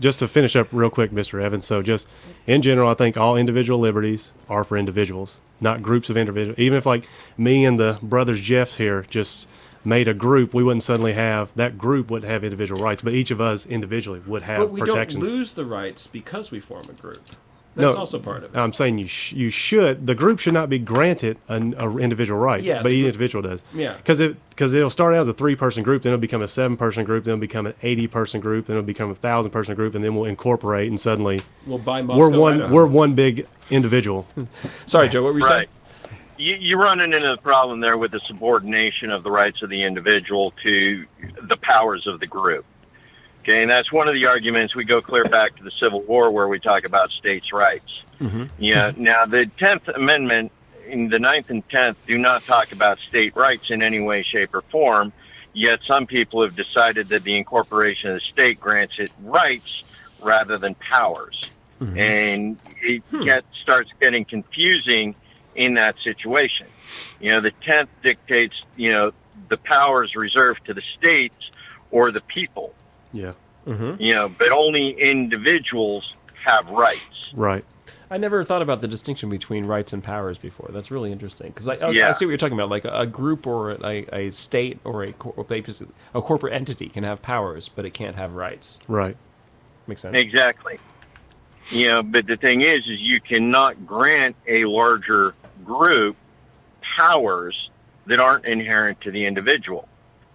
just to finish up real quick, Mr. Evans. So, just in general, I think all individual liberties are for individuals, not groups of individuals. Even if, like, me and the brothers Geoff here just made a group, we wouldn't suddenly have, that group wouldn't have individual rights, but each of us individually would have protections. But we don't lose the rights because we form a group. That's No, also part of it. I'm saying you should. The group should not be granted an individual right. Yeah, but the each group- individual does. Yeah. Because it'll start out as a 3-person group, then it'll become a 7-person group, then it'll become an 80-person group, then it'll become a 1,000-person group, and then we'll incorporate, and suddenly We'll buy Moscow, Idaho. we're one big individual. Sorry, Joe, what were you saying? Right. You're running into the problem there with the subordination of the rights of the individual to the powers of the group. Okay, and that's one of the arguments. We go clear back to the Civil War where we talk about states' rights. Mm-hmm. Yeah. Now, the 10th Amendment, in the 9th and 10th, do not talk about state rights in any way, shape, or form. Yet some people have decided that the incorporation of the state grants it rights rather than powers. Mm-hmm. And it starts getting confusing in that situation. The 10th dictates, the powers reserved to the states or the people. Yeah. Mm-hmm. But only individuals have rights. Right. I never thought about the distinction between rights and powers before. That's really interesting because I Yeah. see what you're talking about. Like a group or a state or a corporate entity can have powers, but it can't have rights. Right. Makes sense. Exactly. But the thing is you cannot grant a larger group powers that aren't inherent to the individual,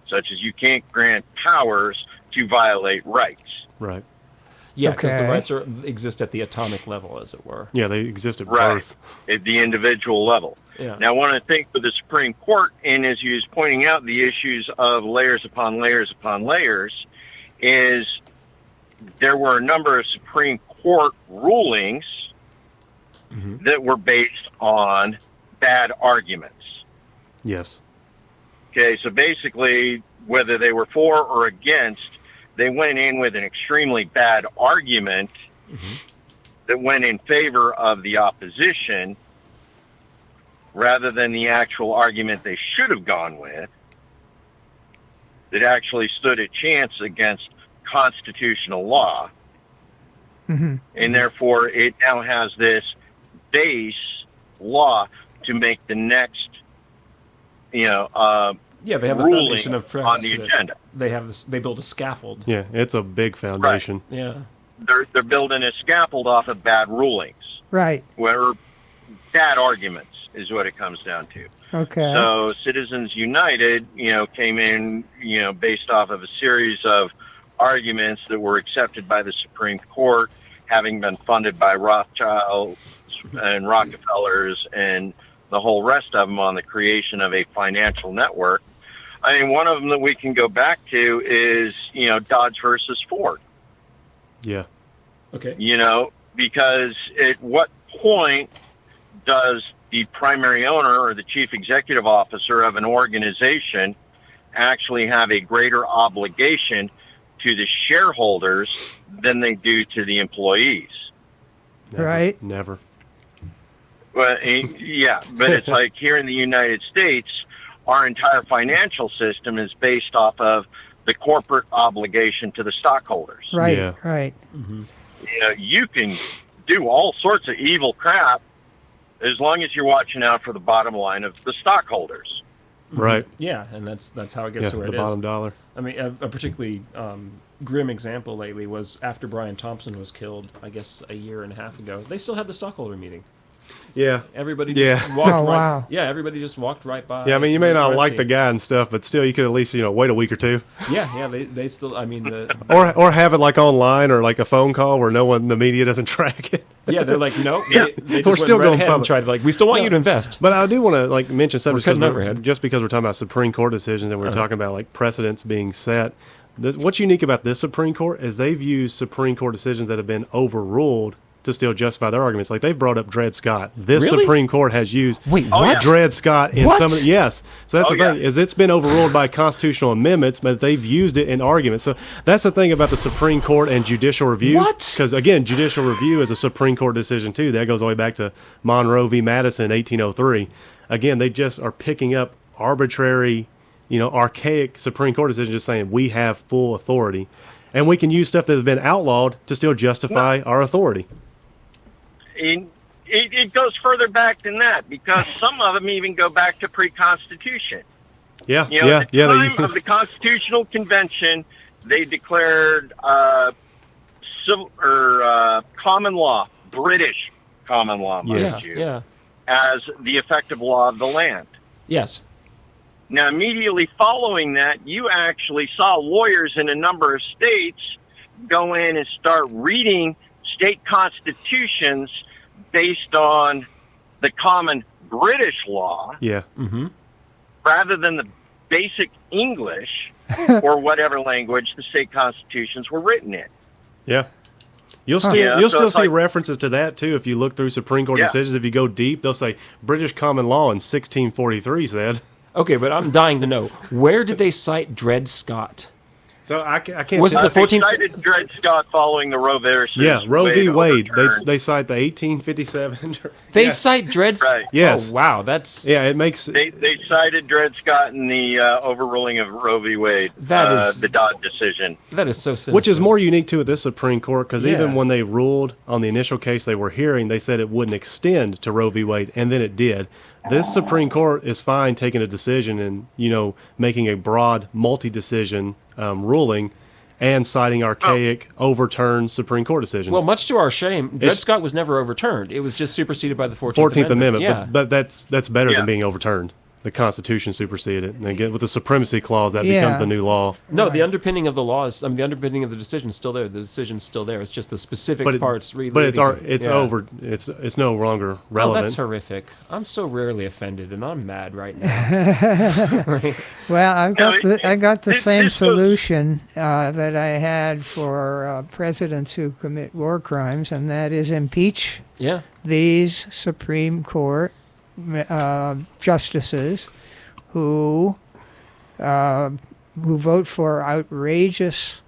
such as you can't grant powers to violate rights. Right. Yeah, because the Okay. rights exist at the atomic level, as it were. Yeah, they exist at Right. birth. At the individual level. Yeah. Now, one of the things with the Supreme Court, and as he was pointing out, the issues of layers upon layers upon layers, is there were a number of Supreme Court rulings that were based on bad arguments. Yes. Okay, so basically, whether they were for or against, they went in with an extremely bad argument that went in favor of the opposition rather than the actual argument they should have gone with that actually stood a chance against constitutional law. Mm-hmm. And therefore, it now has this base law to make the next, Yeah, they have the ruling foundation of on the precedent. agenda. They have this. They build a scaffold. Yeah, it's a big foundation. Yeah. They're building a scaffold off of bad rulings, Right. where bad arguments is what it comes down to. Okay. So Citizens United, came in, based off of a series of arguments that were accepted by the Supreme Court, having been funded by Rothschilds and Rockefellers and the whole rest of them on the creation of a financial network. I mean, one of them that we can go back to is, Dodge versus Ford. Yeah. Okay. Because at what point does the primary owner or the chief executive officer of an organization actually have a greater obligation to the shareholders than they do to the employees? Never, Right. Never. Well, yeah, but it's like here in the United States, our entire financial system is based off of the corporate obligation to the stockholders. Right. Yeah. Right. You can do all sorts of evil crap as long as you're watching out for the bottom line of the stockholders. Right. Yeah, and that's how it gets Yeah, to where the it is. bottom dollar. I mean, a particularly grim example lately was after Brian Thompson was killed, I guess a year and a half ago. They still had the stockholder meeting. Yeah. Everybody Yeah. just walked Oh, right. wow. Yeah, everybody just walked right by. Yeah, I mean, you may the not crime like scene. the guy and stuff, but still, you could at least, wait a week or two. Yeah, they still. I mean, Or have it like online or like a phone call where the media doesn't track it. yeah, they're like, no, Yeah. they just We're went still right going ahead and public. tried we still want you to invest. But I do want to mention something cutting because overhead. just because we're talking about Supreme Court decisions and we're talking about precedents being set. What's unique about this Supreme Court is they've used Supreme Court decisions that have been overruled to still justify their arguments. Like they've brought up Dred Scott. This Really? Supreme Court has used Wait, Oh, what? yeah. Dred Scott in What? some of the, yes. So that's Oh, the thing yeah. is it's been overruled by constitutional amendments, but they've used it in arguments. So that's the thing about the Supreme Court and judicial review. What? Because again, judicial review is a Supreme Court decision too. That goes all the way back to Monroe v. Madison, 1803. Again, they just are picking up arbitrary, archaic Supreme Court decisions, just saying we have full authority, and we can use stuff that has been outlawed to still justify our authority. And it goes further back than that because some of them even go back to pre-Constitution. Yeah, At yeah, the yeah. time of the Constitutional Convention, they declared civil or common law, British common law, mind Yes. you, Yeah. as the effective law of the land. Yes. Now, immediately following that, you actually saw lawyers in a number of states go in and start reading state constitutions based on the common British law Yeah. Mm-hmm. rather than the basic English or whatever language the state constitutions were written in. Yeah. You'll still Yeah, you'll so still it's see like- references to that too if you look through Supreme Court Yeah. decisions. If you go deep, they'll say British common law in 1643 said. Okay, but I'm dying to know, where did they cite Dred Scott? So I can't. Was it the They 14th cited Dred Scott following the Roe versus Yeah, Roe v. Wade. overturn. They cite the 1857. They Yeah. cite Dred Scott. Right. Yes. Oh, wow. That's Yeah, it makes. They cited Dred Scott in the overruling of Roe v. Wade, That is- the Dodd decision. that is so sinister. Which is more unique to this Supreme Court because Yeah. even when they ruled on the initial case they were hearing, they said it wouldn't extend to Roe v. Wade, and then it did. This Supreme Court is fine taking a decision and making a broad multi-decision ruling, and citing archaic overturned Supreme Court decisions. Well, much to our shame, Dred It's- Scott was never overturned. It was just superseded by the 14th, 14th Amendment, Yeah. but that's better Yeah. than being overturned. The Constitution superseded it, and again with the supremacy clause that Yeah. becomes the new law. No, the underpinning of the law is, the underpinning of the decision is still there. The decision's still there. It's just the specific But parts. it's Yeah. over. It's no longer Oh, relevant. that's horrific. I'm so rarely offended, and I'm mad right now. Well, I got the this same goes- solution that I had for presidents who commit war crimes, and that is impeach Yeah. these Supreme Court justices who vote for outrageous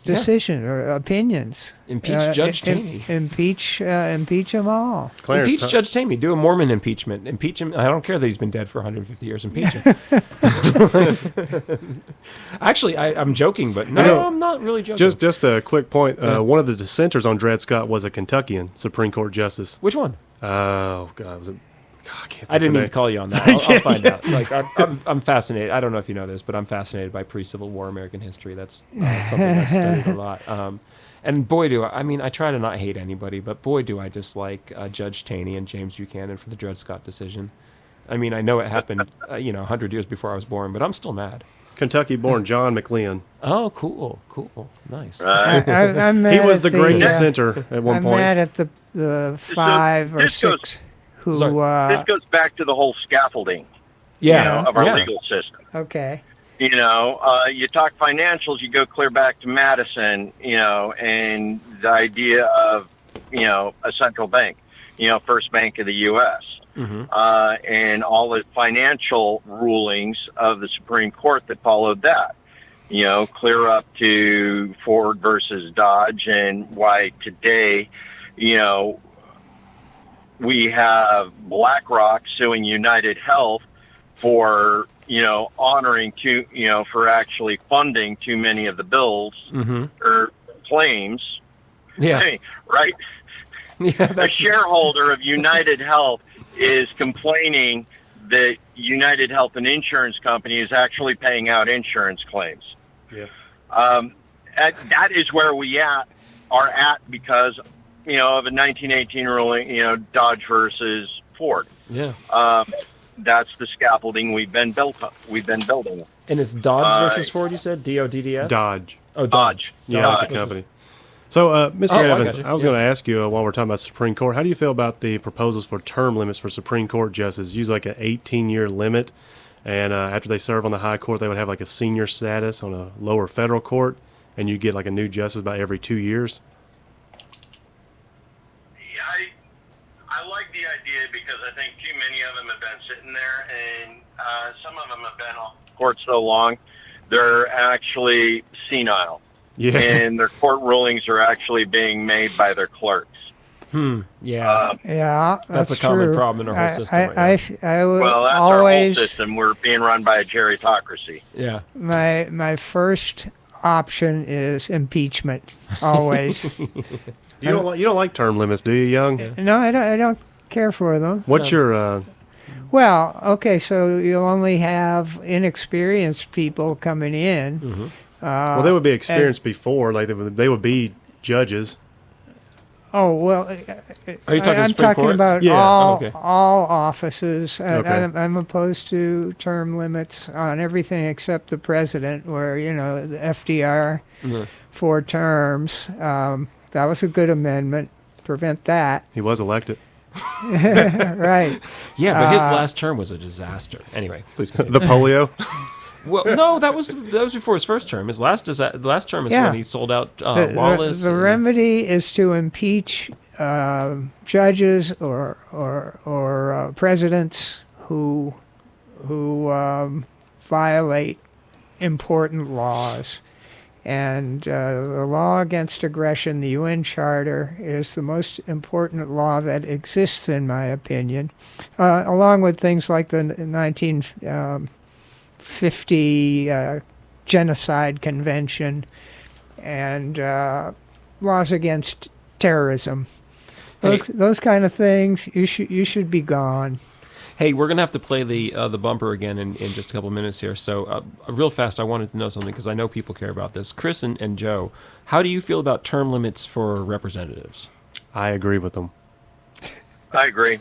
Yeah. decision or opinions. Impeach Judge Taney. Impeach them all. Clarence, Impeach Judge Taney. Do a Mormon impeachment. Impeach him. I don't care that he's been dead for 150 years. Impeach him. Actually, I'm joking, but no, know, I'm not really joking. Just a quick point. Yeah. One of the dissenters on Dred Scott was a Kentuckian Supreme Court justice. Which one? Oh God, was it? God, I can't. I didn't mean think to call you on that. I'll find out. Like, I'm fascinated. I don't know if you know this, but I'm fascinated by pre-Civil War American history. That's something I've studied a lot. And boy, do I try to not hate anybody, but boy, do I dislike Judge Taney and James Buchanan for the Dred Scott decision. I mean, I know it happened, 100 years before I was born, but I'm still mad. Kentucky-born John McLean. Oh, cool, nice. I'm mad He was at the great uh, dissenter at one I'm point. mad at the five or this goes- six who. This goes back to the whole scaffolding Yeah, of our yeah. legal system. Okay. You talk financials, you go clear back to Madison, and the idea of, a central bank, first bank of the U.S., Mhm. and all the financial rulings of the Supreme Court that followed that, clear up to Ford versus Dodge, and why today, we have BlackRock suing United Health for honoring for actually funding too many of the bills Mhm. or claims. Yeah, Hey, right? yeah. A That's shareholder of United Health is complaining that United Health, an insurance company, is actually paying out insurance claims. Yeah. That is where we are at because of a 1918 ruling, Dodge versus Ford. yeah. That's the scaffolding we've been building. And it's Dodds Uh, versus Ford. You said DODDS. Dodge. Oh, Dodge. Yeah, Dodge. that's the company. So, Mr. Oh, I Evans, gotcha. I was Yeah. going to ask you while we're talking about Supreme Court, how do you feel about the proposals for term limits for Supreme Court justices? Use like an 18-year limit, and after they serve on the high court, they would have like a senior status on a lower federal court, and you get like a new justice about every 2 years. I like the idea because I think too many of them have been sitting there, and some of them have been on court so long, they're actually senile. Yeah. And their court rulings are actually being made by their clerks. Yeah. Yeah, That's a common true. problem in our whole system right I would Well, that's always our whole system. We're being run by a gerontocracy. Yeah. my first option is impeachment. Always. You don't like term limits, do you, Young? Yeah. No, I don't care for them. What's your Well, okay, so you'll only have inexperienced people coming in. Mm-hmm. well, they would be experienced before, like they would be judges. Oh, well, Are you talking I'm Supreme talking Court? about Yeah. all, Okay. all offices. Okay. I'm opposed to term limits on everything except the president, where, the FDR, Mhm. 4 terms. That was a good amendment. Prevent that. He was elected. Right. Yeah, but his last term was a disaster. Anyway, please continue. The polio. Well, no, that was before his first term. His last term is Yeah. when he sold out The Wallace. the and- remedy is to impeach judges or presidents who violate important laws. And the law against aggression, the UN Charter, is the most important law that exists, in my opinion, along with things like the 1950 Genocide Convention and laws against terrorism. Those kind of things, you should be gone. Hey, we're gonna have to play the bumper again in just a couple minutes here. So, real fast, I wanted to know something because I know people care about this. Chris and Joe, how do you feel about term limits for representatives? I agree with them. I agree.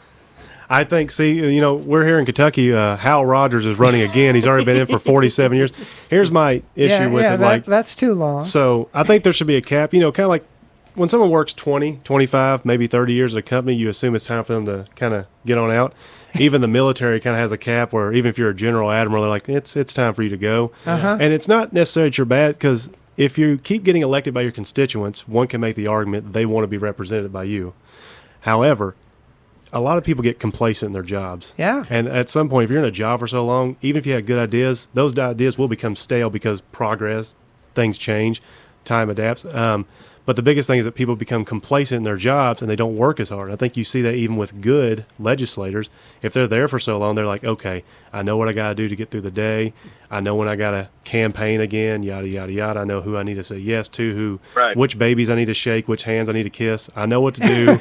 I think, we're here in Kentucky. Hal Rogers is running again. He's already been in for 47 years. Here's my issue with it. That's too long. So I think there should be a cap, kind of like when someone works 20, 25, maybe 30 years at a company, you assume it's time for them to kind of get on out. Even the military kind of has a cap where even if you're a general admiral, they're like, it's time for you to go. Uh-huh. And it's not necessarily that you're bad, because if you keep getting elected by your constituents, one can make the argument that they want to be represented by you. However, a lot of people get complacent in their jobs. Yeah. And at some point, if you're in a job for so long, even if you had good ideas, those ideas will become stale because progress, things change, time adapts. But the biggest thing is that people become complacent in their jobs and they don't work as hard. I think you see that even with good legislators. If they're there for so long, they're like, okay, I know what I got to do to get through the day. I know when I got to campaign again, yada, yada, yada. I know who I need to say yes to, which babies I need to shake, which hands I need to kiss. I know what to do.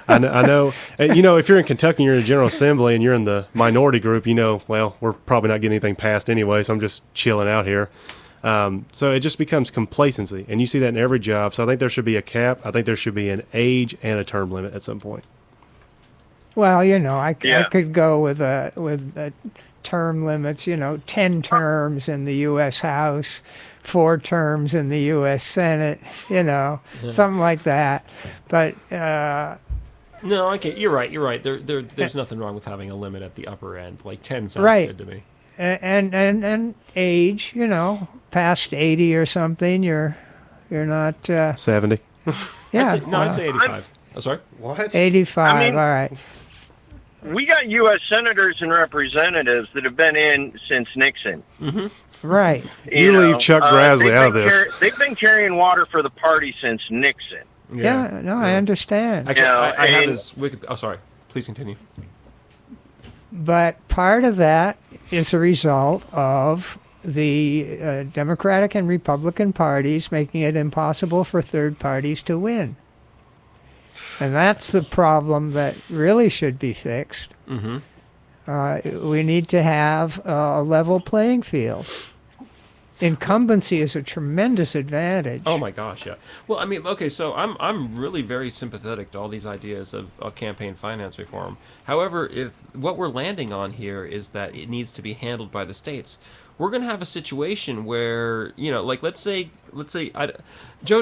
I know. And, if you're in Kentucky and you're in the General Assembly and you're in the minority group, well, we're probably not getting anything passed anyway, so I'm just chilling out here. So it just becomes complacency, and you see that in every job. So I think there should be a cap. I think there should be an age and a term limit at some point. Well, I could go with term limits. 10 terms in the U.S. House, 4 terms in the U.S. Senate. Something like that. But No, okay, you're right. There's nothing wrong with having a limit at the upper end. Like 10 sounds Right. good to me. and age, past 80 or something, you're not 70. yeah. I'd say 85. Oh, sorry? What? 85. I mean- all right. We got U.S. senators and representatives that have been in since Nixon. Right. You leave Chuck Grassley out of this. They've been carrying water for the party since Nixon. Yeah, no, I understand. Actually, Yeah, I have and- his Wiki. Oh, sorry. Please continue. But part of that is a result of the Democratic and Republican parties making it impossible for third parties to win. And that's the problem that really should be fixed. Mm-hmm. We need to have a level playing field. Incumbency is a tremendous advantage. Oh my gosh, yeah. Well, I mean, okay, so I'm really very sympathetic to all these ideas of campaign finance reform. However, if what we're landing on here is that it needs to be handled by the states, we're going to have a situation where, like let's say, Joe,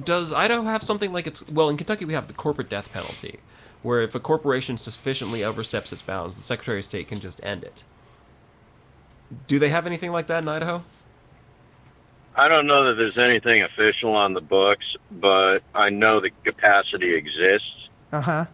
does Idaho have something like in Kentucky we have the corporate death penalty, where if a corporation sufficiently oversteps its bounds, the Secretary of State can just end it. Do they have anything like that in Idaho? I don't know that there's anything official on the books, but I know the capacity exists. Uh-huh.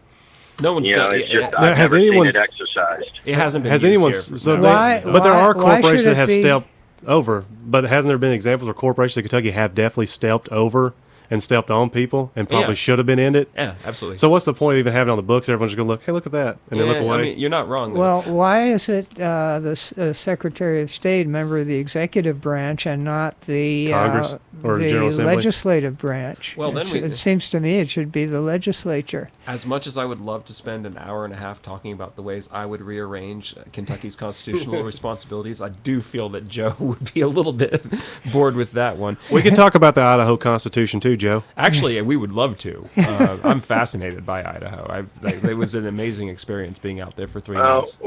No one's done It's it. just, Now, I've has never seen anyone- it exercised. It hasn't been Has used anyone? here. So No. but there are why should corporations it that have be- stepped over. But hasn't there been examples where corporations in Kentucky have definitely stepped over and stepped on people and probably Yeah. should have been ended? Yeah, absolutely. So what's the point of even having it on the books? Everyone's just going to look, hey, look at that. And they look away. I mean, you're not wrong. Though. Well, why is it the Secretary of State, member of the executive branch, and not the Congress. or the General Assembly? legislative branch. Well, then it seems to me it should be the legislature. As much as I would love to spend an hour and a half talking about the ways I would rearrange Kentucky's constitutional responsibilities, I do feel that Joe would be a little bit bored with that one. We can talk about the Idaho Constitution too, Joe. Actually, we would love to. I'm fascinated by Idaho. It was an amazing experience being out there for 3 months.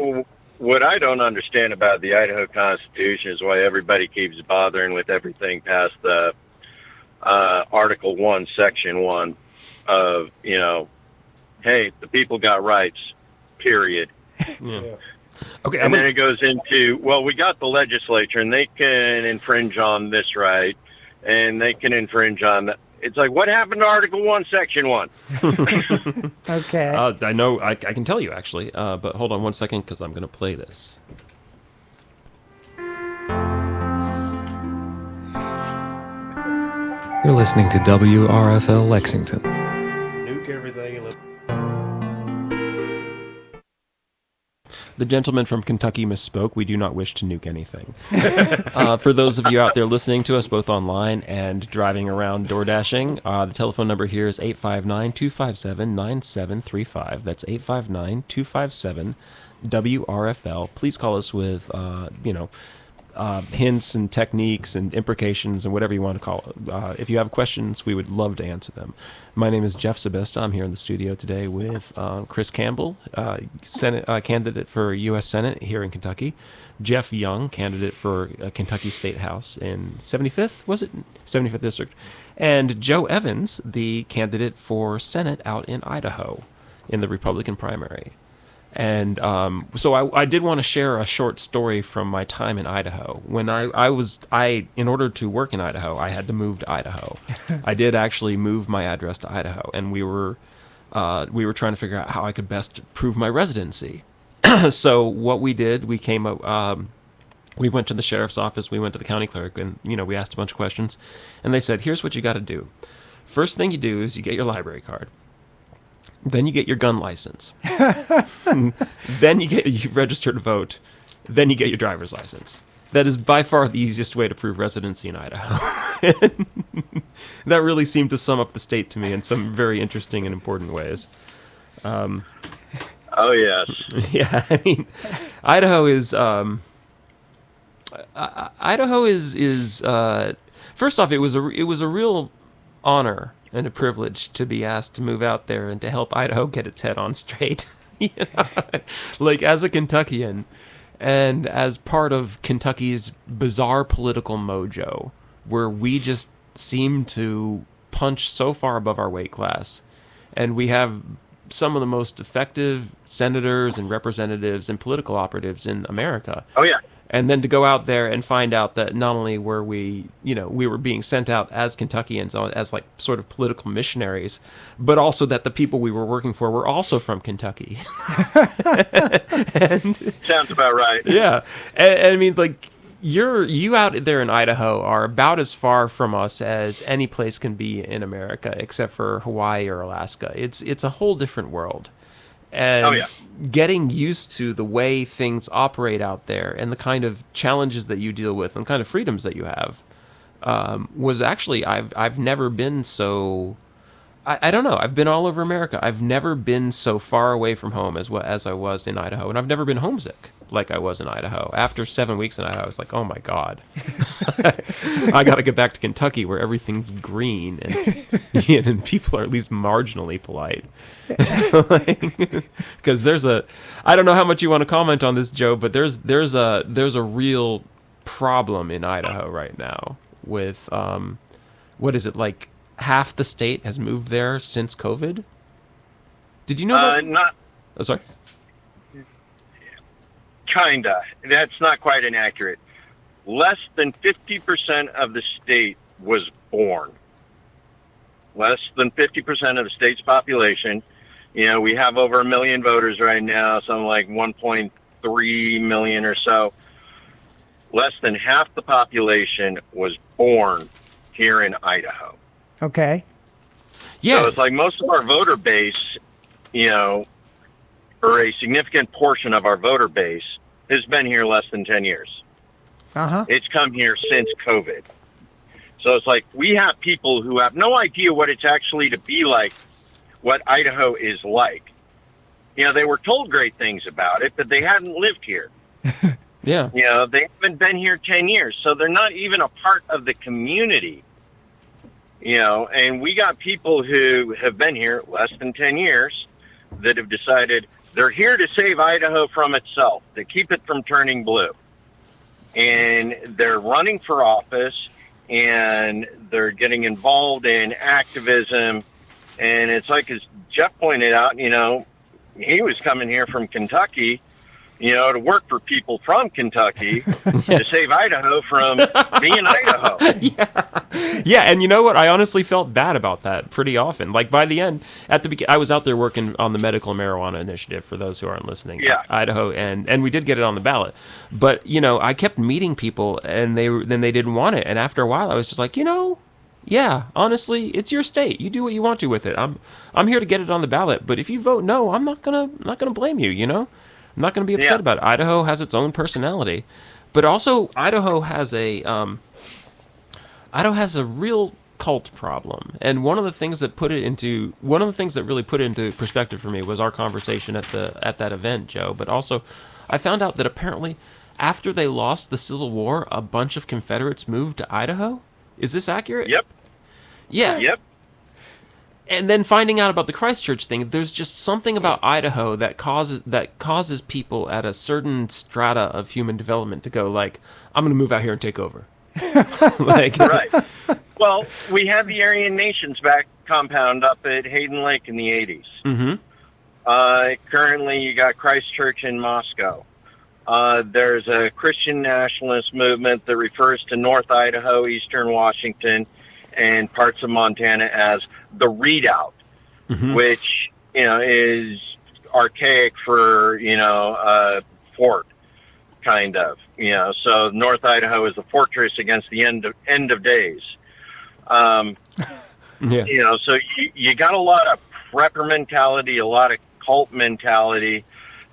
What I don't understand about the Idaho Constitution is why everybody keeps bothering with everything past the Article 1, Section 1 of, hey, the people got rights, period. Yeah. Okay, and then it goes into, well, we got the legislature, and they can infringe on this right, and they can infringe on that. It's like, what happened to Article 1, Section 1? Okay. I know, I can tell you, actually, but hold on one second, because I'm going to play this. You're listening to WRFL Lexington. Nuke everything and The gentleman from Kentucky misspoke. We do not wish to nuke anything. For those of you out there listening to us both online and driving around door dashing, the telephone number here is 859-257-9735. That's 859-257-WRFL. Please call us with, hints and techniques and imprecations and whatever you want to call it. If you have questions, we would love to answer them. My name is Geoff Sebesta. I'm here in the studio today with Chris Campbell, Senate candidate for U.S. Senate here in Kentucky. Jeff Young, candidate for Kentucky State House in 75th, was it? 75th District. And Joe Evans, the candidate for Senate out in Idaho in the Republican primary. And so I did want to share a short story from my time in Idaho. When I in order to work in Idaho, I had to move to Idaho. I did actually move my address to Idaho, and we were trying to figure out how I could best prove my residency. So what we did, we came up. We went to the sheriff's office. We went to the county clerk, and we asked a bunch of questions, and they said, "Here's what you got to do. First thing you do is you get your library card. Then you get your gun license. Then you register to vote. Then you get your driver's license. That is by far the easiest way to prove residency in Idaho." That really seemed to sum up the state to me in some very interesting and important ways. Oh, yes. Yeah, I mean, Idaho is first off, it was a real honor and a privilege to be asked to move out there and to help Idaho get its head on straight. Like as a Kentuckian and as part of Kentucky's bizarre political mojo, where we just seem to punch so far above our weight class, and we have some of the most effective senators and representatives and political operatives in America. Oh, yeah. And then to go out there and find out that not only were we were being sent out as Kentuckians, as like sort of political missionaries, but also that the people we were working for were also from Kentucky. Sounds about right. Yeah. And I mean, like, you out there in Idaho are about as far from us as any place can be in America, except for Hawaii or Alaska. It's a whole different world. And getting used to the way things operate out there and the kind of challenges that you deal with and the kind of freedoms that you have was actually, I've never been so, I don't know, I've been all over America. I've never been so far away from home as I was in Idaho. And I've never been homesick like I was in Idaho. After 7 weeks in Idaho, I was like, oh my God, I got to get back to Kentucky where everything's green and people are at least marginally polite. Because I don't know how much you want to comment on this, Joe, but there's a real problem in Idaho right now with, what is it, like half the state has moved there since COVID? Did you know that? Oh, sorry. Kinda. That's not quite inaccurate. Less than 50% of the state was born. Less than 50% of the state's population. We have over 1 million voters right now, something like 1.3 million or so. Less than half the population was born here in Idaho. Okay. Yeah. So it's like most of our voter base, or a significant portion of our voter base has been here less than 10 years. Uh-huh. It's come here since COVID. So it's like we have people who have no idea what it's actually to be like, what Idaho is like. You know, they were told great things about it, but they hadn't lived here. Yeah. You know, they haven't been here 10 years, so they're not even a part of the community. You know, and we got people who have been here less than 10 years that have decided they're here to save Idaho from itself, to keep it from turning blue. And they're running for office, and they're getting involved in activism. And it's like, as Geoff pointed out, you know, he was coming here from Kentucky, you know, to work for people from Kentucky to save Idaho from being Idaho. Yeah, and you know what? I honestly felt bad about that pretty often. Like, by the end, I was out there working on the medical marijuana initiative, for those who aren't listening. Yeah. Idaho, and we did get it on the ballot. But, you know, I kept meeting people, and then they didn't want it. And after a while, I was just like, you know, yeah, honestly, it's your state. You do what you want to with it. I'm here to get it on the ballot. But if you vote no, I'm not gonna blame you. You know, I'm not gonna be upset about it. Idaho has its own personality, but also Idaho has a real cult problem. And one of the things that really put it into perspective for me was our conversation at that event, Joe. But also, I found out that apparently, after they lost the Civil War, a bunch of Confederates moved to Idaho. Is this accurate? Yep. Yeah. Yep. And then finding out about the Christchurch thing, there's just something about Idaho that causes people at a certain strata of human development to go like, I'm going to move out here and take over. Like, right. Well, we had the Aryan Nations back compound up at Hayden Lake in the 80s. Mm-hmm. Currently, you got Christchurch in Moscow. There's a Christian nationalist movement that refers to North Idaho, Eastern Washington, and parts of Montana as the Redoubt, which, you know, is archaic for, you know, fort, kind of. You know, so North Idaho is the fortress against the end of days. You know, so you got a lot of prepper mentality, a lot of cult mentality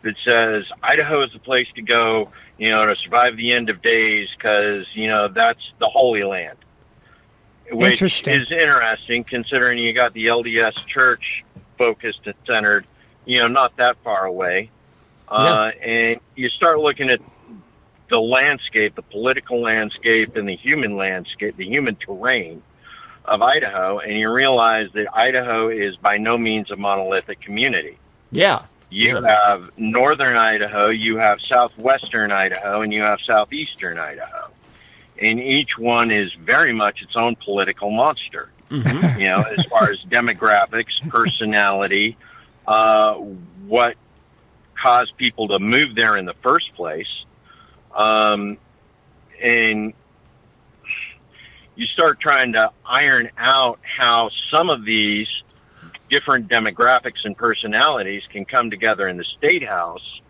that says Idaho is the place to go, you know, to survive the end of days because, you know, that's the Holy Land. Which is interesting considering you got the LDS Church focused and centered, you know, not that far away. And you start looking at the landscape, the political landscape and the human landscape, the human terrain of Idaho, and you realize that Idaho is by no means a monolithic community. Yeah. You have northern Idaho, you have southwestern Idaho, and you have southeastern Idaho. And each one is very much its own political monster. You know, as far as demographics, personality, what caused people to move there in the first place. And you start trying to iron out how some of these different demographics and personalities can come together in the State House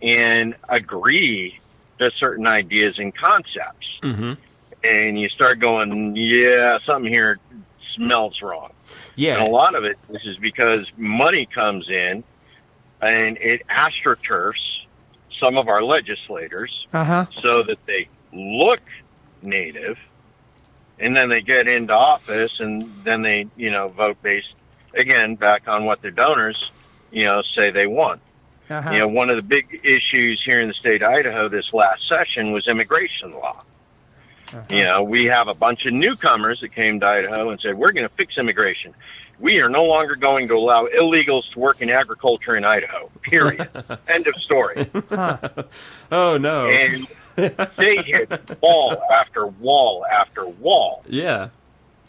and agree to certain ideas and concepts. And you start going, yeah, something here smells wrong. Yeah. And a lot of it, this is because money comes in and it astroturfs some of our legislators so that they look native, and then they get into office and then they, you know, vote based, again, back on what their donors, you know, say they want. You know, one of the big issues here in the state of Idaho this last session was immigration law. You know, we have a bunch of newcomers that came to Idaho and said, we're going to fix immigration. We are no longer going to allow illegals to work in agriculture in Idaho, period. End of story. Oh, no. And they hit wall after wall after wall. Yeah.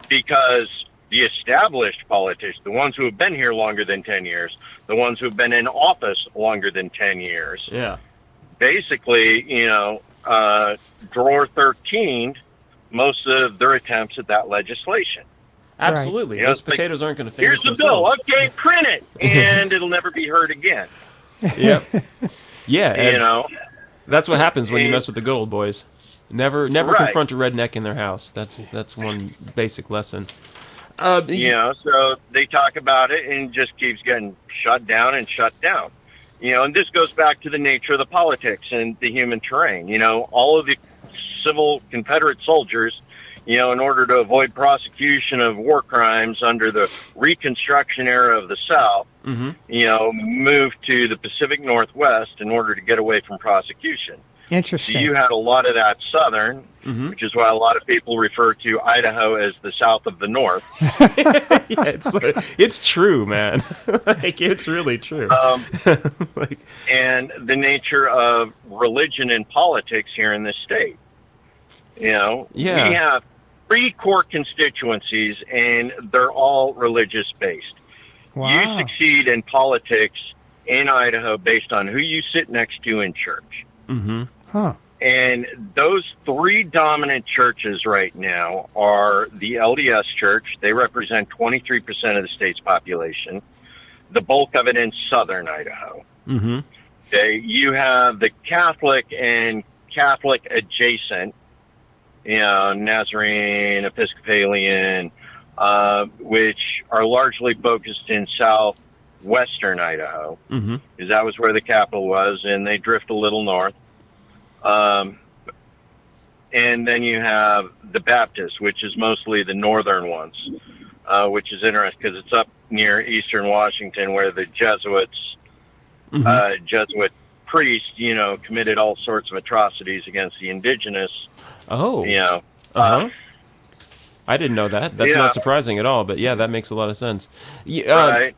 Because the established politicians, the ones who have been here longer than 10 years, the ones who have been in office longer than 10 years, basically, you know, drawer 13 most of their attempts at that legislation. Absolutely. Right. Those potatoes aren't going to finish Here's the themselves. bill. Okay, print it. And it'll never be heard again. Yep. Yeah. You know. That's what happens when you mess with the good old boys. Never Right. confront a redneck in their house. That's one basic lesson. You know, so they talk about it and it just keeps getting shut down and shut down. You know, and this goes back to the nature of the politics and the human terrain. You know, all of the civil Confederate soldiers, in order to avoid prosecution of war crimes under the Reconstruction era of the South, moved to the Pacific Northwest in order to get away from prosecution. Interesting. So you had a lot of that Southern, which is why a lot of people refer to Idaho as the South of the North. It's true, man. It's really true. And the nature of religion and politics here in this state. We have 3 core constituencies, and they're all religious-based. Wow. You succeed in politics in Idaho based on who you sit next to in church. Huh. And those 3 dominant churches right now are the LDS Church. They represent 23% of the state's population, the bulk of it in southern Idaho. Okay, you have the Catholic and Catholic adjacent, Nazarene, Episcopalian, which are largely focused in southwestern Idaho, because that was where the capital was, and they drift a little north. And then you have the Baptists, which is mostly the northern ones, which is interesting because it's up near eastern Washington, where the Jesuits, Jesuit priests, committed all sorts of atrocities against the indigenous. Oh. I didn't know that. That's not surprising at all, but yeah, that makes a lot of sense. Right.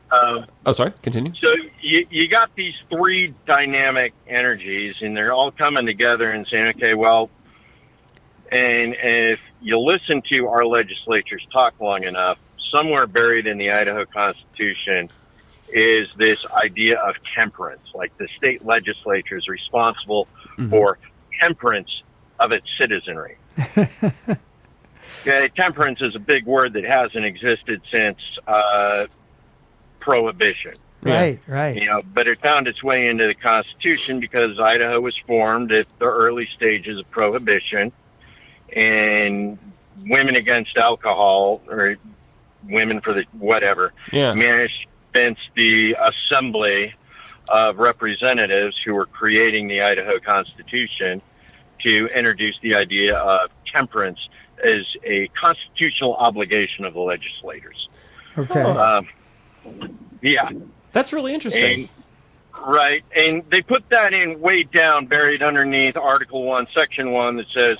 Sorry, continue. So you got these 3 dynamic energies, and they're all coming together and saying, okay, well, and if you listen to our legislatures talk long enough, somewhere buried in the Idaho Constitution is this idea of temperance, like the state legislature is responsible for temperance of its citizenry. Okay, temperance is a big word that hasn't existed since Prohibition. Right. But it found its way into the Constitution because Idaho was formed at the early stages of Prohibition, and women against alcohol, or women for the whatever, managed to convince the Assembly of Representatives who were creating the Idaho Constitution to introduce the idea of temperance as a constitutional obligation of the legislators. Okay. That's really interesting. Right. And they put that in way down, buried underneath Article 1, Section 1, that says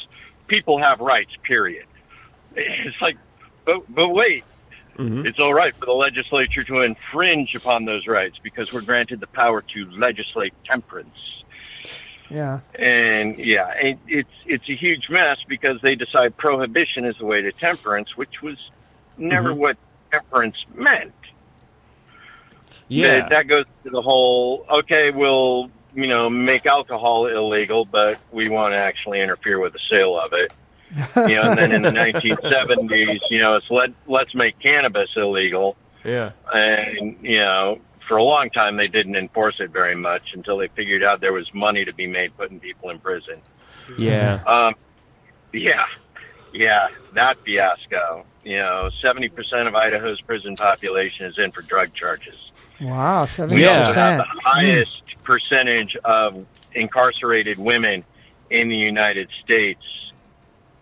people have rights, period. It's like, but wait. It's all right for the legislature to infringe upon those rights because we're granted the power to legislate temperance. Yeah. And it's a huge mess because they decide prohibition is the way to temperance, which was never what temperance meant. Yeah. That goes to the whole, okay, we'll, make alcohol illegal, but we want to actually interfere with the sale of it. And then in the 1970s, it's let's make cannabis illegal. Yeah. And, for a long time, they didn't enforce it very much until they figured out there was money to be made putting people in prison. Yeah. That fiasco. 70% of Idaho's prison population is in for drug charges. Wow, 70%. We also have the highest percentage of incarcerated women in the United States,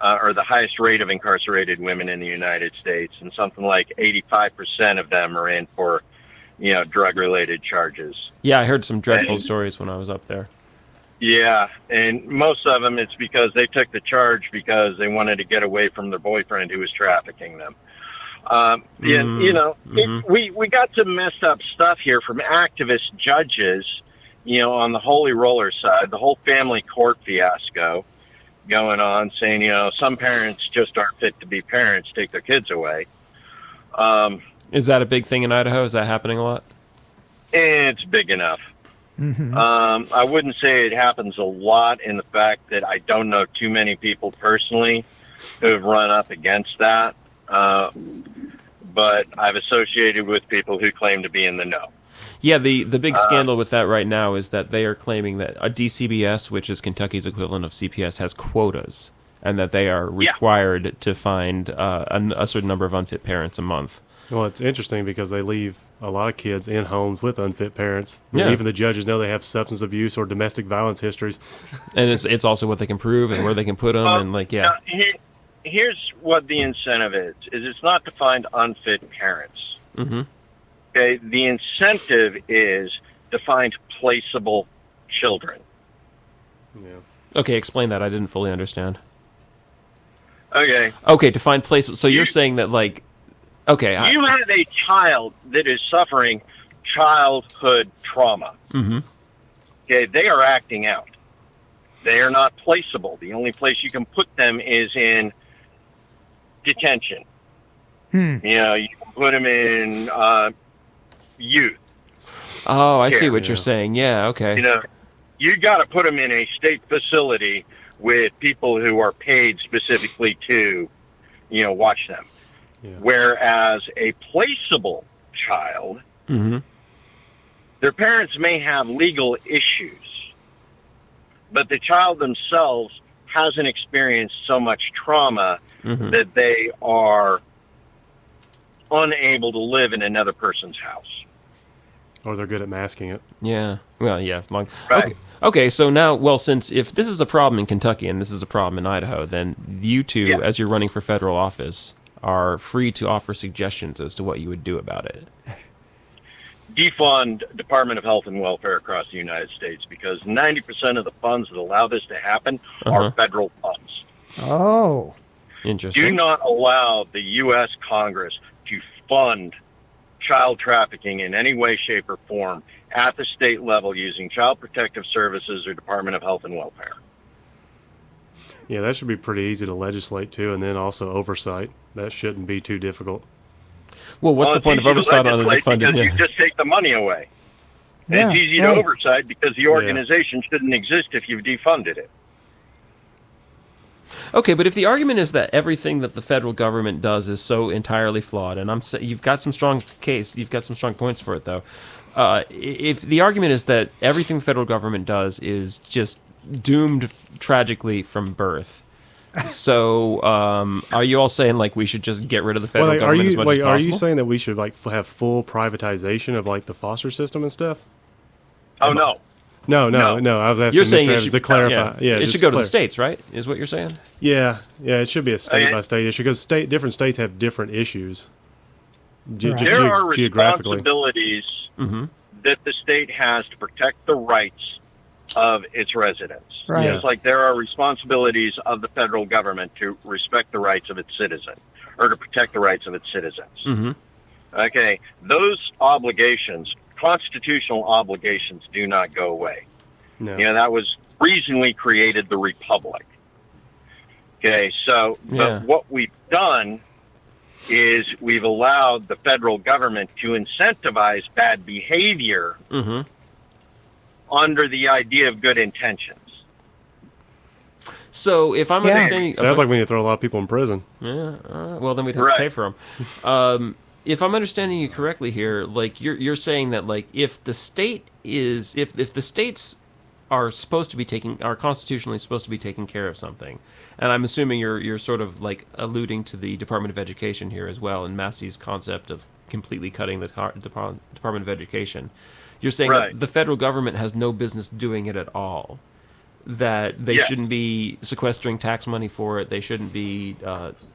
or the highest rate of incarcerated women in the United States, and something like 85% of them are in for drug-related charges. Yeah, I heard some dreadful stories when I was up there. Yeah, and most of them, it's because they took the charge because they wanted to get away from their boyfriend who was trafficking them. We got some messed up stuff here from activist judges, on the Holy Roller side, the whole family court fiasco going on, saying, some parents just aren't fit to be parents, take their kids away. Is that a big thing in Idaho? Is that happening a lot? It's big enough. I wouldn't say it happens a lot in the fact that I don't know too many people personally who have run up against that. But I've associated with people who claim to be in the know. Yeah, the big scandal with that right now is that they are claiming that a DCBS, which is Kentucky's equivalent of CPS, has quotas, and that they are required to find a certain number of unfit parents a month. Well, it's interesting because they leave a lot of kids in homes with unfit parents. Yeah. Even the judges know they have substance abuse or domestic violence histories. And it's also what they can prove and where they can put them, and here's what the incentive is it's not to find unfit parents. Mm-hmm. Okay, the incentive is to find placeable children. Yeah. Okay, explain that. I didn't fully understand. Okay. Okay, to find place. So you're saying that, like, okay. You have a child that is suffering childhood trauma. Mm-hmm. Okay, they are acting out. They are not placeable. The only place you can put them is in detention. You know, you can put them in youth. Oh, I see care. what you're saying. Yeah, okay. You know, you got to put them in a state facility with people who are paid specifically to, you know, watch them. Yeah. Whereas a placeable child, Mm-hmm. their parents may have legal issues, but the child themselves hasn't experienced so much trauma Mm-hmm. that they are unable to live in another person's house. Or they're good at masking it. Yeah. Well, yeah. Right. Okay, so now, well, since if this is a problem in Kentucky and this is a problem in Idaho, then you two, Yeah. as you're running for federal office, are free to offer suggestions as to what you would do about it. Defund Department of Health and Welfare across the United States, because 90% of the funds that allow this to happen are federal funds. Oh. Interesting. Do not allow the U.S. Congress to fund child trafficking in any way, shape, or form at the state level using Child Protective Services or Department of Health and Welfare. Yeah, that should be pretty easy to legislate too, and then also oversight. That shouldn't be too difficult. Well, what's the point of oversight on a legislate defunded? because you just take the money away. Yeah, It's easy right. to oversight because the organization shouldn't exist if you've defunded it. Okay, but if the argument is that everything that the federal government does is so entirely flawed, and you've got some strong points for it, though. If the argument is that everything the federal government does is just doomed tragically from birth, so are you all saying like we should just get rid of the federal government as much as possible? Are you saying that we should like have full privatization of like the foster system and stuff? Oh, no. No. I was asking You're saying Mr. it Evans should to clarify. Yeah, it just should go to the clarify. states, right? Is what you're saying? Yeah, it should be a state by state issue because different states have different issues. Right. There are geographically. responsibilities Mm-hmm. that the state has to protect the rights of its residents. Right. Just like there are responsibilities of the federal government to respect the rights of its citizens or to protect the rights of its citizens. Mm-hmm. Okay, those obligations, constitutional obligations, do not go away. No. You know, that was reason we created the republic. Okay, so Yeah. but what we've done is we've allowed the federal government to incentivize bad behavior Mm-hmm. under the idea of good intentions. So if I'm Yeah. understanding, Sounds like we need to throw a lot of people in prison. yeah, well then we'd have Right. to pay for them. If I'm understanding you correctly here, like you're saying that like if the state is if the states are constitutionally supposed to be taking care of something, and I'm assuming you're sort of like alluding to the Department of Education here as well, and Massey's concept of completely cutting the Department of Education. You're saying Right. that the federal government has no business doing it at all. That they Yeah. shouldn't be sequestering tax money for it. They shouldn't be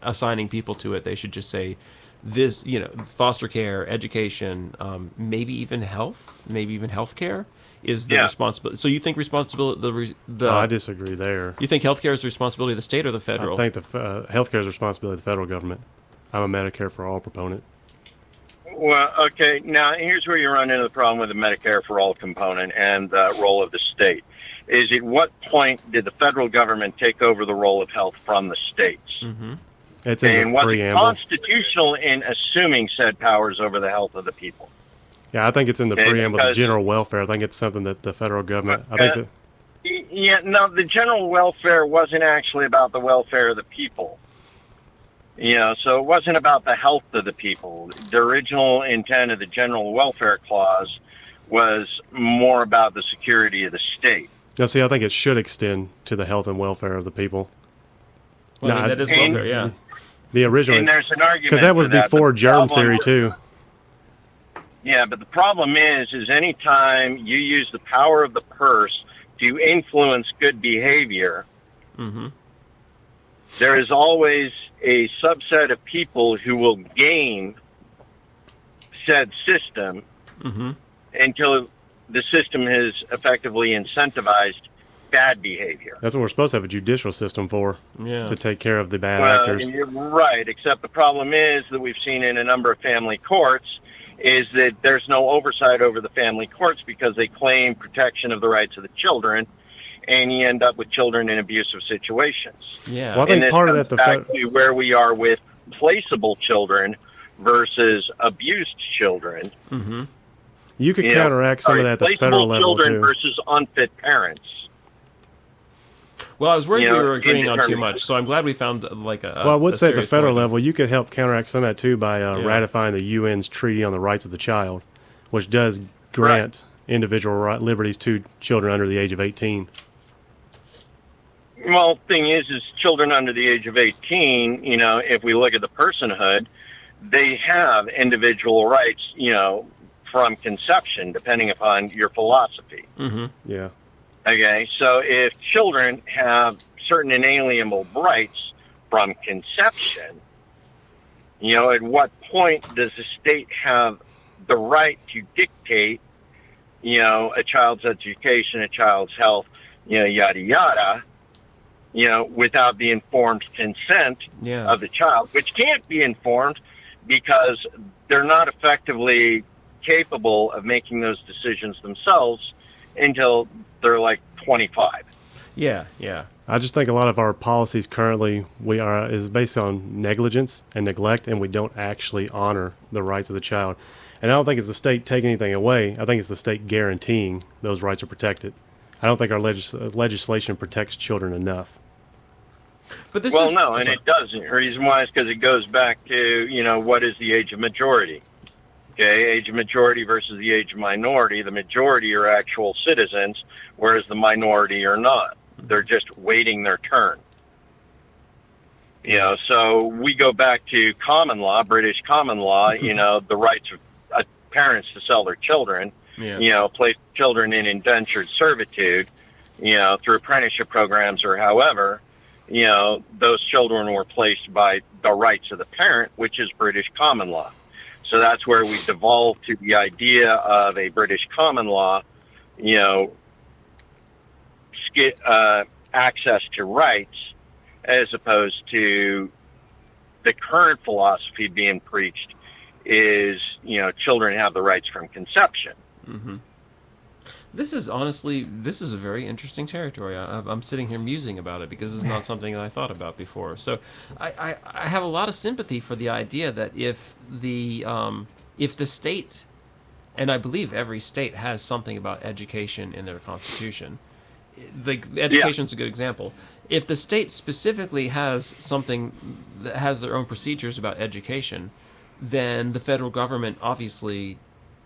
assigning people to it. They should just say this, foster care, education, maybe even health, maybe even healthcare is the responsibility. So you think responsibility No, I disagree there. you think healthcare is the responsibility of the state or the federal? I think the healthcare is the responsibility of the federal government. I'm a Medicare for all proponent. Well, okay, now here's where you run into the problem with the Medicare for All component and the role of the state. Is at what point did the federal government take over the role of health from the states? Mm-hmm. It's in And the was it preamble. constitutional in assuming said powers over the health of the people? Yeah, I think it's in the preamble of the because- general welfare. I think it's something that the federal government. I think that. Yeah, no, the general welfare wasn't actually about the welfare of the people. So it wasn't about the health of the people. The original intent of the general welfare clause was more about the security of the state. No, see, I think it should extend to the health and welfare of the people. Well, I No, mean, that is and- welfare, yeah. The original, And there's an argument because that was for but before the germ problem- theory too. Yeah, but the problem is any time you use the power of the purse to influence good behavior, Mm-hmm. there is always a subset of people who will game said system until the system has effectively incentivized bad behavior. That's what we're supposed to have a judicial system for, to take care of the bad actors. You're right, except the problem is that we've seen in a number of family courts is that there's no oversight over the family courts because they claim protection of the rights of the children, and you end up with children in abusive situations. Yeah. Well, I think part of that, back to where we are with placeable children versus abused children. You could counteract some of that at the federal level, children too. versus unfit parents. Well, I was worried we were agreeing on too much, so I'm glad we found like a. Well, I would say at the federal point. level, you could help counteract some of that too by ratifying the UN's Treaty on the Rights of the Child, which does grant individual liberties to children under the age of 18. Well, thing is children under the age of 18, if we look at the personhood, they have individual rights, from conception, depending upon your philosophy. Yeah. Okay, so if children have certain inalienable rights from conception, at what point does the state have the right to dictate, a child's education, a child's health, yada, yada, without the informed consent of the child, which can't be informed because they're not effectively capable of making those decisions themselves until they're like 25. Yeah. I just think a lot of our policies currently is based on negligence and neglect, and we don't actually honor the rights of the child. And I don't think it's the state taking anything away. I think it's the state guaranteeing those rights are protected. I don't think our legislation protects children enough. But this and it doesn't. The reason why is because it goes back to, what is the age of majority? Okay, age of majority versus the age of minority. The majority are actual citizens, whereas the minority are not. They're just waiting their turn. So we go back to common law, British common law, the rights of parents to sell their children, place children in indentured servitude, through apprenticeship programs or however, those children were placed by the rights of the parent, which is British common law. So that's where we devolved to the idea of a British common law, access to rights, as opposed to the current philosophy being preached is, children have the rights from conception. This is a very interesting territory. I'm sitting here musing about it because it's not something that I thought about before. So I have a lot of sympathy for the idea that if the state, and I believe every state has something about education in their constitution. The education's a good example. If the state specifically has something that has their own procedures about education, then the federal government obviously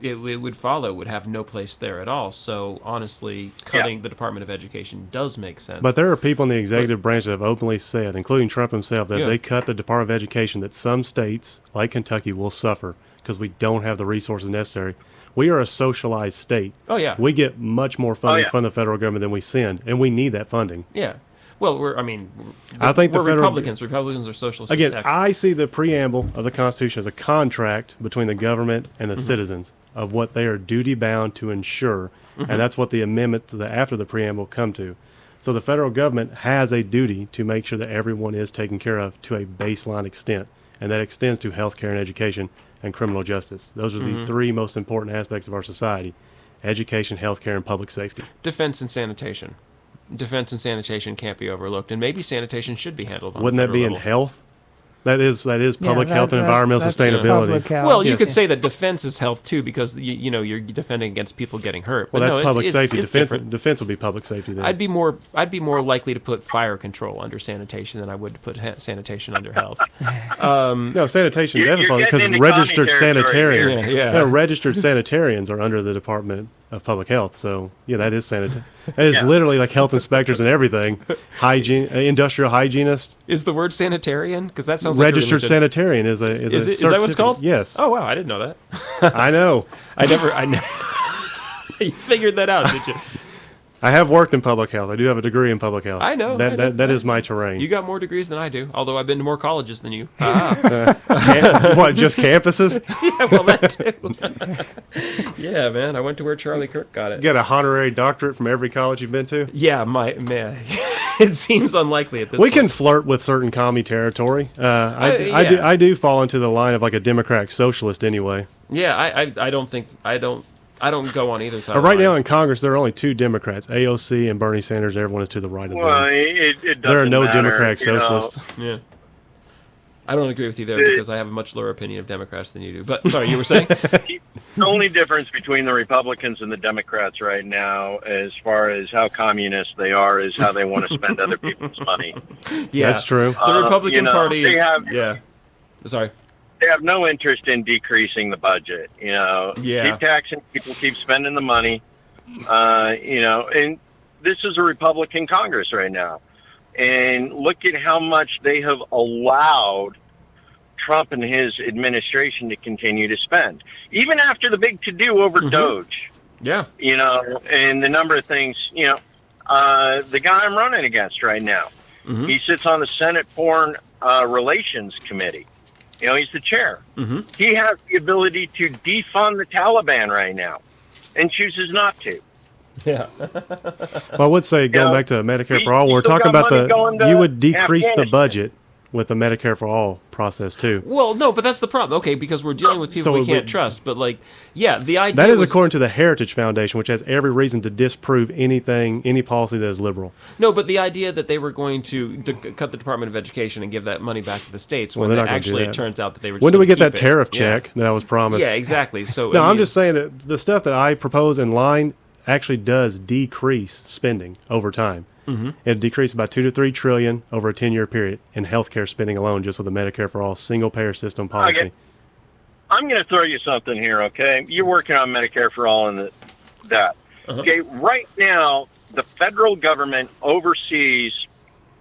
it would have no place there at all. So honestly, cutting the Department of Education does make sense. But there are people in the executive branch that have openly said, including Trump himself, that they cut the Department of Education, that some states, like Kentucky, will suffer because we don't have the resources necessary. We are a socialized state. Oh, yeah. We get much more funding from the federal government than we send, and we need that funding. Yeah. Well, I think we're the Republicans. Republicans are socialists. Again, I see the preamble of the Constitution as a contract between the government and the citizens of what they are duty-bound to ensure, and that's what the amendment after the preamble come to. So the federal government has a duty to make sure that everyone is taken care of to a baseline extent, and that extends to healthcare and education and criminal justice. Those are the three most important aspects of our society: education, healthcare, and public safety. Defense and sanitation. Defense and sanitation can't be overlooked, and maybe sanitation should be handled on Wouldn't the that be federal in level. health? That is public health and environmental that's sustainability. public health. Well, you could say that defense is health too, because you're defending against people getting hurt. Well, But that's no, public it's safety. different. Defense would be public safety then. I'd be more likely to put fire control under sanitation than I would to put sanitation under health. No, sanitation You're definitely, because getting into registered commie territory sanitarians, here. registered sanitarians are under the Department of Public Health. So that is sanitary. That is literally like health inspectors and everything. Hygiene, industrial hygienist. Is the word sanitarian? Because that sounds like Registered sanitarian is a Is that what it's called? Yes. Oh wow, I didn't know that. I know. I never. You figured that out, did you? I have worked in public health. I do have a degree in public health. I know. That is my terrain. You got more degrees than I do, although I've been to more colleges than you. What, just campuses? Yeah, well, that too. Yeah, man. I went to where Charlie Kirk got it. Get a honorary doctorate from every college you've been to? Yeah, man. It seems unlikely at this We point. can flirt with certain commie territory. Yeah. I do fall into the line of like a democratic socialist anyway. Yeah, I don't think I don't go on either side. Right now in Congress, there are only 2 Democrats, AOC and Bernie Sanders. Everyone is to the right of Well, them. it doesn't There are no matter, Democratic you know. socialists. Yeah. I don't agree with you there because I have a much lower opinion of Democrats than you do. But sorry, you were saying? The only difference between the Republicans and the Democrats right now, as far as how communist they are, is how they want to spend other people's money. Yeah, That's true. The Republican Party they is. have- Yeah. Sorry. They have no interest in decreasing the budget. Yeah. Keep taxing people, keep spending the money. And this is a Republican Congress right now. And look at how much they have allowed Trump and his administration to continue to spend. Even after the big to-do over Doge, Yeah. and the number of things, the guy I'm running against right now, he sits on the Senate Foreign Relations Committee. He's the chair. He has the ability to defund the Taliban right now and chooses not to. Yeah. Well, I would say, going back to Medicare for All, you we're still talking got about money going to you would decrease the Afghanistan. budget with the Medicare for All process too. Well, no, but that's the problem. Okay, because we're dealing with people So we it can't would- trust. But the idea That is was, according to the Heritage Foundation, which has every reason to disprove any policy that is liberal. No, but the idea that they were going to cut the Department of Education and give that money back to the states when they're not gonna do actually it that. turns out that they were. When just do we gonna get that keep it. tariff Yeah. check that I was promised? Yeah, exactly. So No, I I'm mean, just saying that the stuff that I propose in line actually does decrease spending over time. It decreased by 2 to 3 trillion over a 10-year period in healthcare spending alone, just with the Medicare for All single-payer system policy. Okay. I'm going to throw you something here, okay? You're working on Medicare for All and that. Okay, right now, the federal government oversees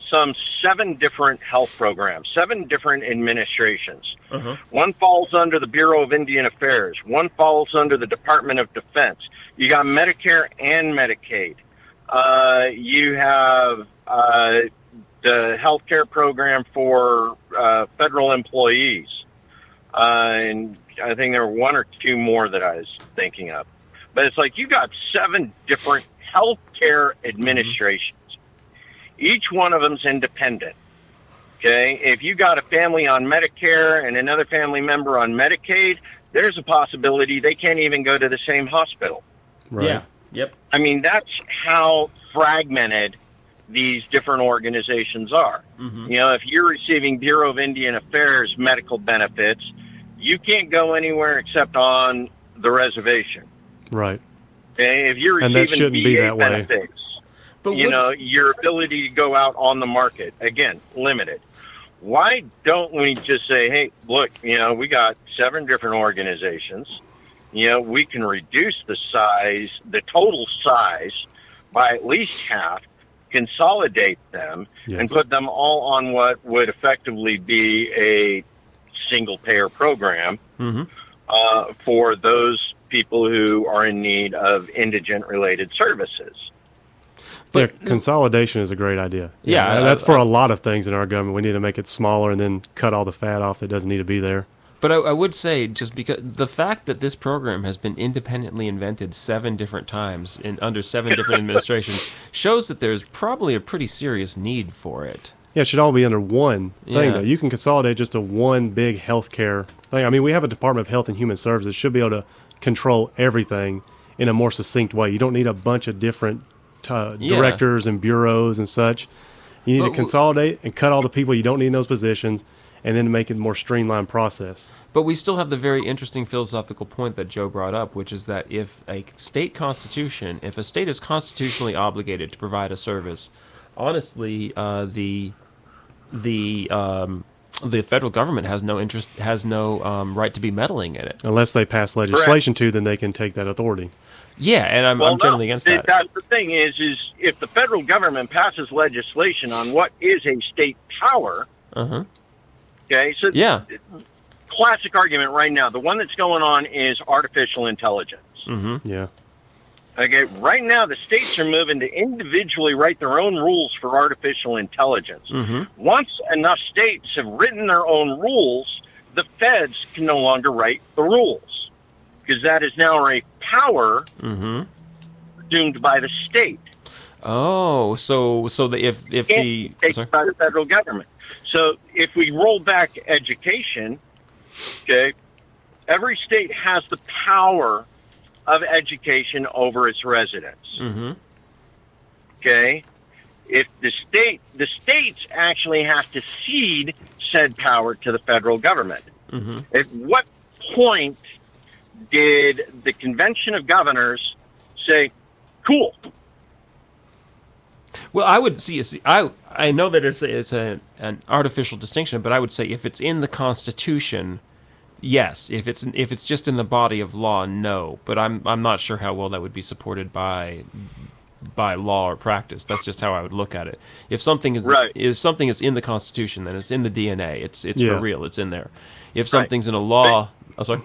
some 7 different health programs, 7 different administrations. One falls under the Bureau of Indian Affairs. One falls under the Department of Defense. You got Medicare and Medicaid. You have the health care program for federal employees. And I think there were 1 or 2 more that I was thinking of. But it's like you got 7 different health care administrations. Each one of them's independent. Okay? If you got a family on Medicare and another family member on Medicaid, there's a possibility they can't even go to the same hospital. Right. Yeah. Yep. I mean, that's how fragmented these different organizations are. If you're receiving Bureau of Indian Affairs medical benefits, you can't go anywhere except on the reservation. Right. Okay? If you're And that receiving shouldn't be VA that way. benefits, But your ability to go out on the market, again, limited. Why don't we just say, hey, look, we got 7 different organizations. We can reduce the total size by at least half, consolidate them, and put them all on what would effectively be a single-payer program for those people who are in need of indigent-related services. But- consolidation is a great idea. Yeah, that's for a lot of things in our government. We need to make it smaller and then cut all the fat off that doesn't need to be there. But I would say, just because the fact that this program has been independently invented 7 different times under 7 different administrations shows that there's probably a pretty serious need for it. Yeah, it should all be under one thing, Yeah. though. You can consolidate just to one big healthcare thing. I mean, we have a Department of Health and Human Services. Should be able to control everything in a more succinct way. You don't need a bunch of different directors and bureaus and such. You need to consolidate and cut all the people you don't need in those positions, and then make it a more streamlined process. But we still have the very interesting philosophical point that Joe brought up, which is that if a state is constitutionally obligated to provide a service, honestly, the federal government has no right to be meddling in it. Unless they pass legislation then they can take that authority. Yeah, and I'm generally against that. That's the thing is if the federal government passes legislation on what is a state power, okay, so Yeah. classic argument right now, the one that's going on is artificial intelligence. Yeah. Okay, right now the states are moving to individually write their own rules for artificial intelligence. Once enough states have written their own rules, the feds can no longer write the rules, because that is now a power doomed by the state. Oh, so if the Taken by the federal government. So if we roll back education, okay, every state has the power of education over its residents. Okay, if the states actually have to cede said power to the federal government. At what point did the Convention of Governors say, "Cool"? Well, I would see. I know that it's an artificial distinction, but I would say if it's in the Constitution, yes. If it's just in the body of law, no. But I'm not sure how well that would be supported by law or practice. That's just how I would look at it. If something is in the Constitution, then it's in the DNA. It's for real. It's in there. If something's in a law, sorry.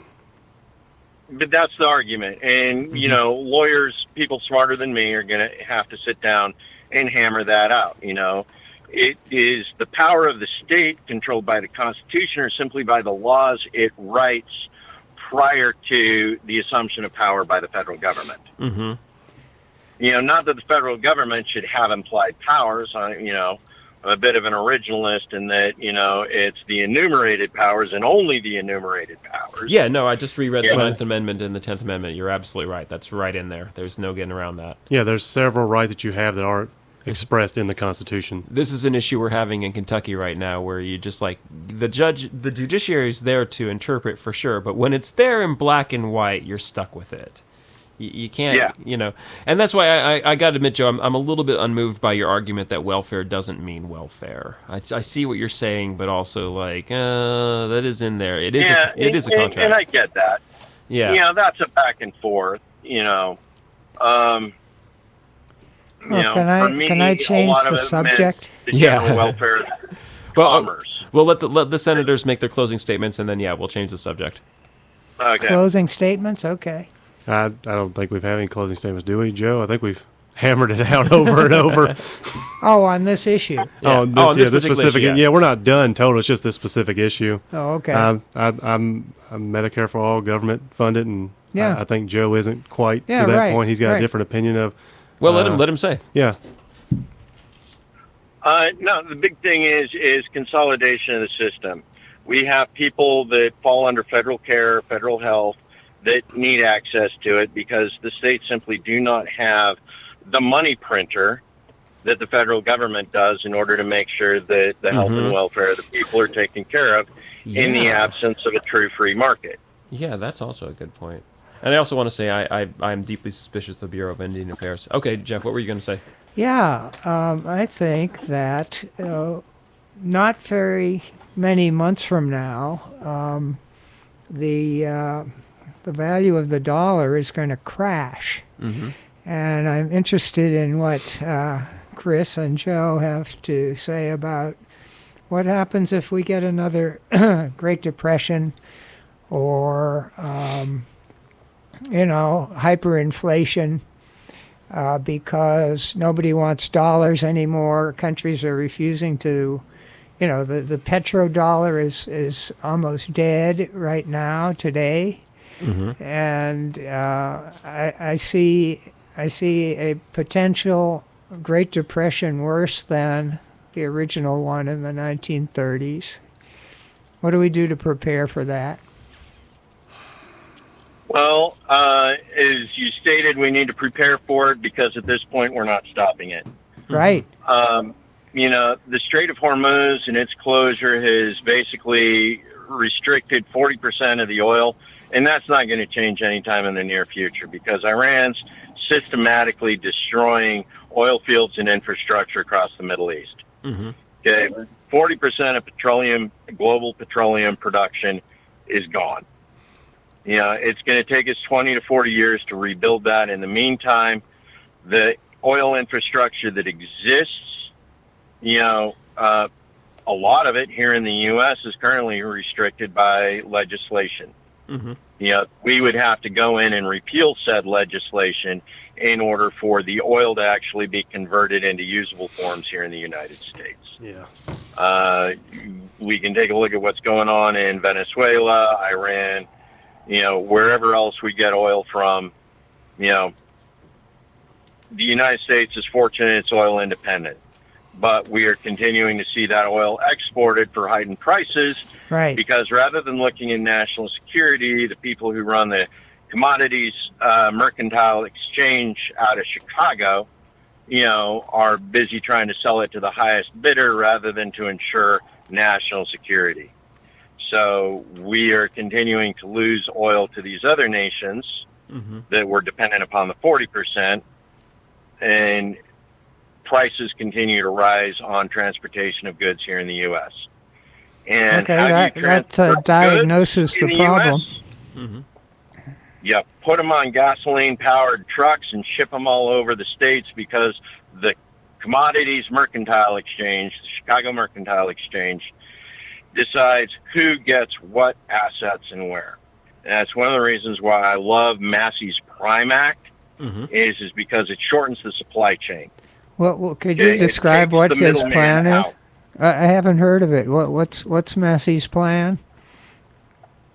But that's the argument, and lawyers, people smarter than me, are going to have to sit down and hammer that out. It is the power of the state controlled by the Constitution or simply by the laws it writes prior to the assumption of power by the federal government. Not that the federal government should have implied powers. I'm a bit of an originalist in that, it's the enumerated powers and only the enumerated powers. Yeah, no, I just reread the Ninth Amendment and the 10th Amendment. You're absolutely right. That's right in there. There's no getting around that. Yeah, there's several rights that you have that aren't expressed in the Constitution. This is an issue we're having in Kentucky right now, where you just the judiciary is there to interpret for sure, but when it's there in black and white, you're stuck with it. You can't, and that's why I got to admit, Joe, I'm a little bit unmoved by your argument that welfare doesn't mean welfare. I see what you're saying, but also that is in there. It is a contract, and I get that. Yeah, that's a back and forth. Can I change the subject? Welfare. Well, let the senators make their closing statements, and then we'll change the subject. Okay. Closing statements, okay. I don't think we've had any closing statements, do we, Joe? I think we've hammered it out over and over. Oh, on this issue. This specific issue. Yeah, we're not done total. It's just this specific issue. Oh, okay. I'm Medicare for all, government funded, and I think Joe isn't quite to that point. He's got a different opinion of. Well, let him say. Yeah. No, the big thing is consolidation of the system. We have people that fall under federal care, federal health, that need access to it because the states simply do not have the money printer that the federal government does in order to make sure that the health and welfare of the people are taken care of in the absence of a true free market. Yeah, that's also a good point. And I also want to say I'm deeply suspicious of the Bureau of Indian Affairs. Okay, Geoff, what were you going to say? Yeah, I think that not very many months from now, the value of the dollar is going to crash. And I'm interested in what Chris and Joe have to say about what happens if we get another Great Depression or, hyperinflation because nobody wants dollars anymore. Countries are refusing to, the petrodollar is almost dead right now, today. And I see a potential Great Depression worse than the original one in the 1930s. What do we do to prepare for that? Well, as you stated, we need to prepare for it because at this point we're not stopping it. Right. The Strait of Hormuz and its closure has basically restricted 40% of the oil. And that's not going to change anytime in the near future because Iran's systematically destroying oil fields and infrastructure across the Middle East. Okay, 40% of global petroleum production is gone. It's going to take us 20 to 40 years to rebuild that. In the meantime, the oil infrastructure that exists, a lot of it here in the U.S. is currently restricted by legislation. we would have to go in and repeal said legislation in order for the oil to actually be converted into usable forms here in the United States. Yeah. We can take a look at what's going on in Venezuela, Iran, wherever else we get oil from. The United States is fortunate it's oil independent, but we are continuing to see that oil exported for heightened prices. Right. Because rather than looking at national security, the people who run the commodities mercantile exchange out of Chicago, are busy trying to sell it to the highest bidder rather than to ensure national security. So we are continuing to lose oil to these other nations that were dependent upon the 40%, and prices continue to rise on transportation of goods here in the U.S. And okay, that diagnoses the problem. You put them on gasoline-powered trucks and ship them all over the states because the Commodities Mercantile Exchange, the Chicago Mercantile Exchange, decides who gets what assets and where. And that's one of the reasons why I love Massey's Prime Act, is because it shortens the supply chain. Well, could you describe what his plan is? I haven't heard of it. What's Massey's plan?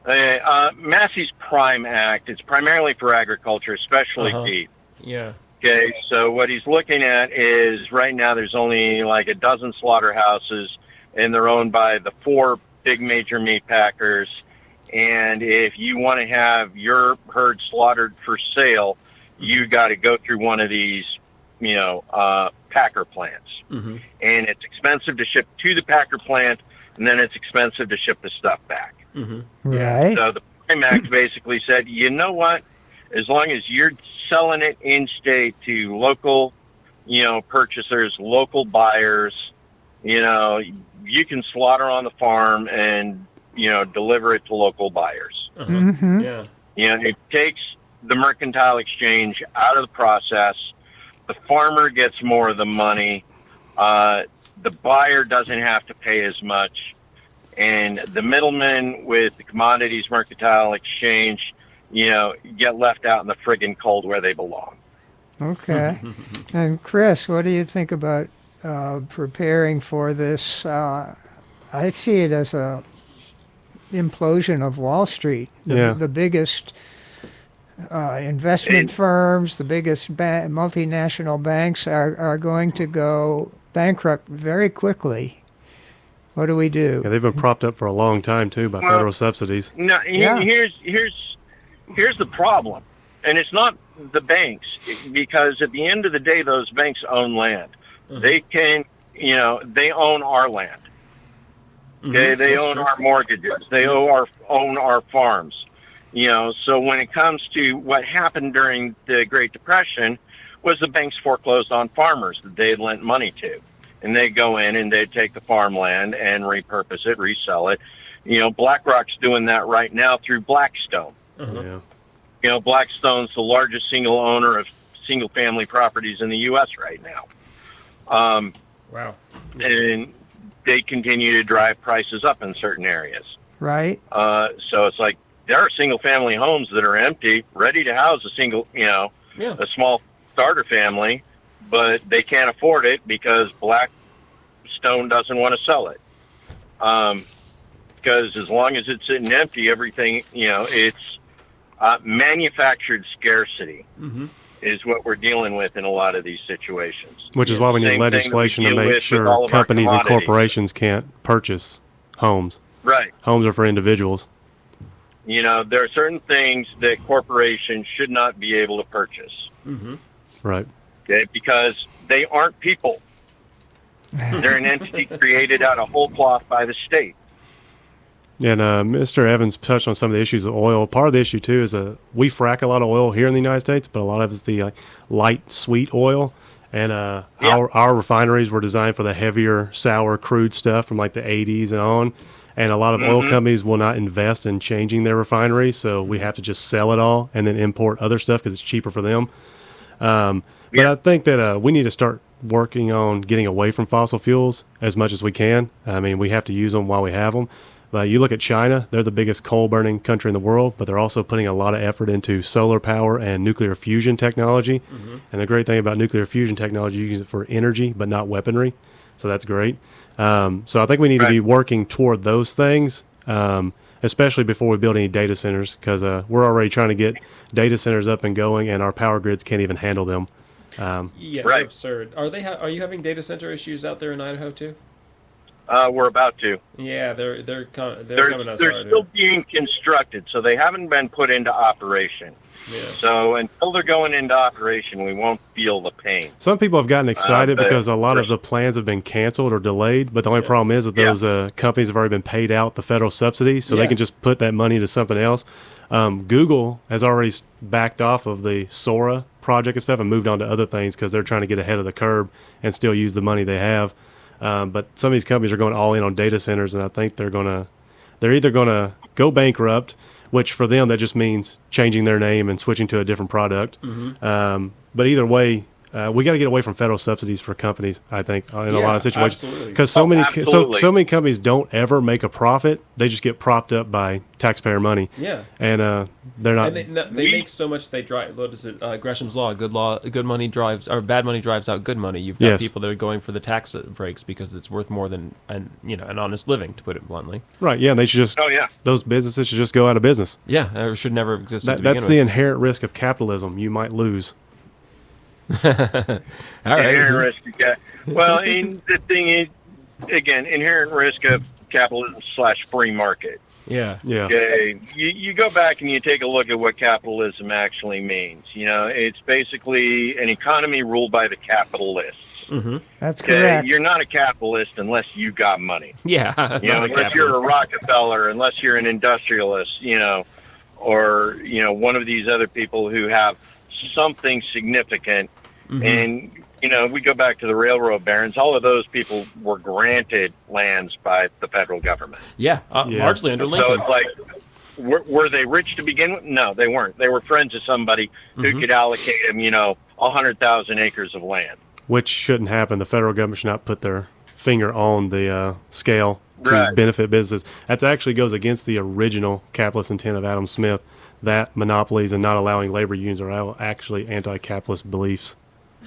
Massey's Prime Act, it's primarily for agriculture, especially beef. Yeah. Okay, so what he's looking at is right now there's only like a dozen slaughterhouses, and they're owned by the 4 big major meat packers. And if you want to have your herd slaughtered for sale, you got to go through one of these, packer plants. And it's expensive to ship to the packer plant, and then it's expensive to ship the stuff back. Right. So the Prime Act basically said, you know what? As long as you're selling it in-state to local, purchasers, local buyers, you can slaughter on the farm and, deliver it to local buyers. Yeah. It takes the mercantile exchange out of the process. The farmer gets more of the money. The buyer doesn't have to pay as much. And the middlemen with the Commodities Mercantile Exchange, get left out in the friggin' cold where they belong. Okay. And Chris, what do you think about preparing for this? I see it as a implosion of Wall Street. The biggest investment firms, the biggest multinational banks are going to go bankrupt very quickly. What do we do? Yeah, they've been propped up for a long time too by federal subsidies. No, here's the problem, and it's not the banks, because at the end of the day, those banks own land. They can, they own our land. Okay, they own our mortgages. They own our farms. So when it comes to what happened during the Great Depression, was the banks foreclosed on farmers that they had lent money to. And they go in and they take the farmland and repurpose it, resell it. BlackRock's doing that right now through Blackstone. Blackstone's the largest single owner of single-family properties in the U.S. right now. Wow. And they continue to drive prices up in certain areas. Right. So it's like there are single-family homes that are empty, ready to house a small starter family, but they can't afford it because Blackstone doesn't want to sell it. Because as long as it's sitting empty, everything, it's manufactured scarcity is what we're dealing with in a lot of these situations. Which is why we need legislation to make sure companies and corporations can't purchase homes. Right. Homes are for individuals. There are certain things that corporations should not be able to purchase. Right. Okay, because they aren't people. They're an entity created out of whole cloth by the state. And Mr. Evans touched on some of the issues of oil. Part of the issue, too, is we frack a lot of oil here in the United States, but a lot of it's the light, sweet oil. And our refineries were designed for the heavier, sour, crude stuff from like the 80s and on. And a lot of oil companies will not invest in changing their refineries, so we have to just sell it all and then import other stuff because it's cheaper for them. But I think that we need to start working on getting away from fossil fuels as much as we can. I mean, we have to use them while we have them. But you look at China, they're the biggest coal-burning country in the world, but they're also putting a lot of effort into solar power and nuclear fusion technology. And the great thing about nuclear fusion technology, you use it for energy, but not weaponry. So that's great. So I think we need to be working toward those things, especially before we build any data centers, because we're already trying to get data centers up and going, and our power grids can't even handle them. Yeah, they're absurd. Are you having data center issues out there in Idaho too? We're about to. Yeah, they're coming us They're hard. still being constructed, so they haven't been put into operation. Yeah. So until they're going into operation, we won't feel the pain. Some people have gotten excited but because a lot of the plans have been canceled or delayed, but the only problem is that those companies have already been paid out the federal subsidies, so they can just put that money into something else. Google has already backed off of the Sora project and stuff and moved on to other things because they're trying to get ahead of the curve and still use the money they have. But some of these companies are going all in on data centers, and I think they're either going to go bankrupt, which for them that just means changing their name and switching to a different product. But either way, we got to get away from federal subsidies for companies, I think, in a lot of situations, because so many companies don't ever make a profit. They just get propped up by taxpayer money. Yeah, and they're not. And they make so much they drive. What is it? Gresham's law. Good money drives, or bad money drives out good money. You've got people that are going for the tax breaks because it's worth more than an honest living, to put it bluntly. Right. Yeah. They should just. Oh yeah. Those businesses should just go out of business. Yeah, or should never exist. That's the inherent risk of capitalism. You might lose. All right. Inherent risk. Well, the thing is, again, inherent risk of capitalism / free market. Yeah. Okay. You go back and you take a look at what capitalism actually means. It's basically an economy ruled by the capitalists. That's correct. You're not a capitalist unless you got money. Yeah. Unless you're a Rockefeller, unless you're an industrialist, or one of these other people who have something significant. And we go back to the railroad barons. All of those people were granted lands by the federal government. Largely under Lincoln. So it's like, were they rich to begin with? No, they weren't. They were friends of somebody who could allocate them 100,000 acres of land. Which shouldn't happen. The federal government should not put their finger on the scale to benefit businesses. That actually goes against the original capitalist intent of Adam Smith, that monopolies and not allowing labor unions are actually anti-capitalist beliefs.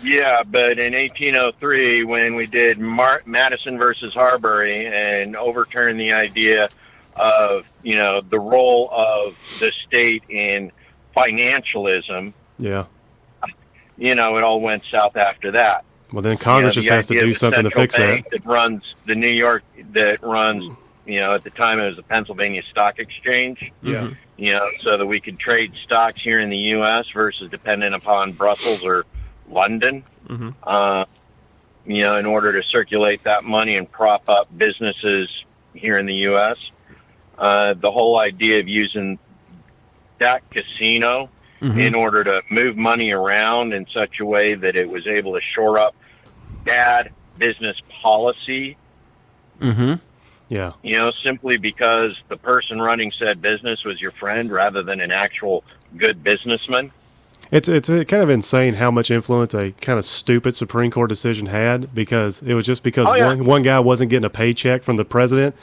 Yeah, but in 1803, when we did Madison versus Harbury and overturned the idea of, the role of the state in financialism, it all went south after that. Well, then Congress just has to do something to fix that. That runs the New York, at the time it was the Pennsylvania Stock Exchange. So that we could trade stocks here in the U.S. versus dependent upon Brussels or London, in order to circulate that money and prop up businesses here in the U.S. The whole idea of using that casino in order to move money around in such a way that it was able to shore up bad business policy. Simply because the person running said business was your friend rather than an actual good businessman. It's kind of insane how much influence a kind of stupid Supreme Court decision had, because it was just because one guy wasn't getting a paycheck from the president,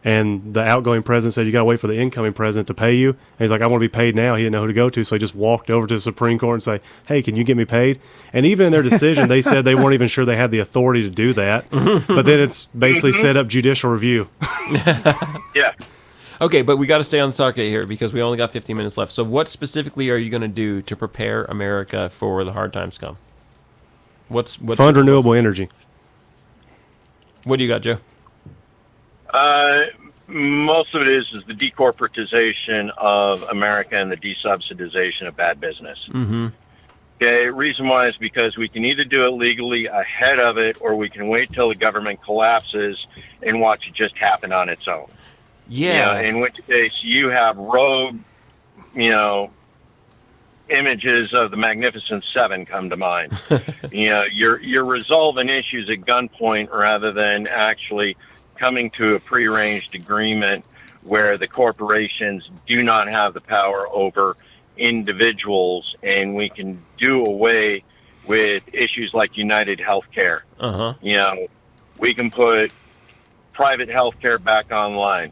and the outgoing president said you got to wait for the incoming president to pay you. And he's like, I want to be paid now. He didn't know who to go to, so he just walked over to the Supreme Court and say, hey, can you get me paid? And even in their decision, they said they weren't even sure they had the authority to do that. But then it's basically set up judicial review. Okay, but we got to stay on the target here because we only got 15 minutes left. So what specifically are you going to do to prepare America for the hard times come? What's fund renewable energy. What do you got, Joe? Most of it is the decorporatization of America and the desubsidization of bad business. Okay, reason why is because we can either do it legally ahead of it, or we can wait till the government collapses and watch it just happen on its own. In which case you have rogue, images of the Magnificent Seven come to mind. You're resolving issues at gunpoint rather than actually coming to a prearranged agreement where the corporations do not have the power over individuals, and we can do away with issues like United Healthcare. We can put private healthcare back online.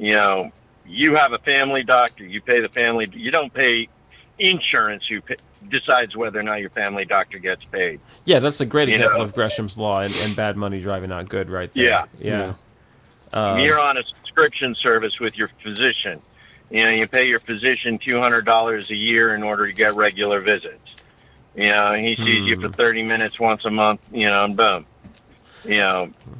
you have a family doctor, you pay the family, you don't pay insurance who decides whether or not your family doctor gets paid. Yeah, that's a great example of Gresham's Law and bad money driving out good right there. Yeah. Yeah. You're on a subscription service with your physician. You pay your physician $200 a year in order to get regular visits. He sees you for 30 minutes once a month, and boom.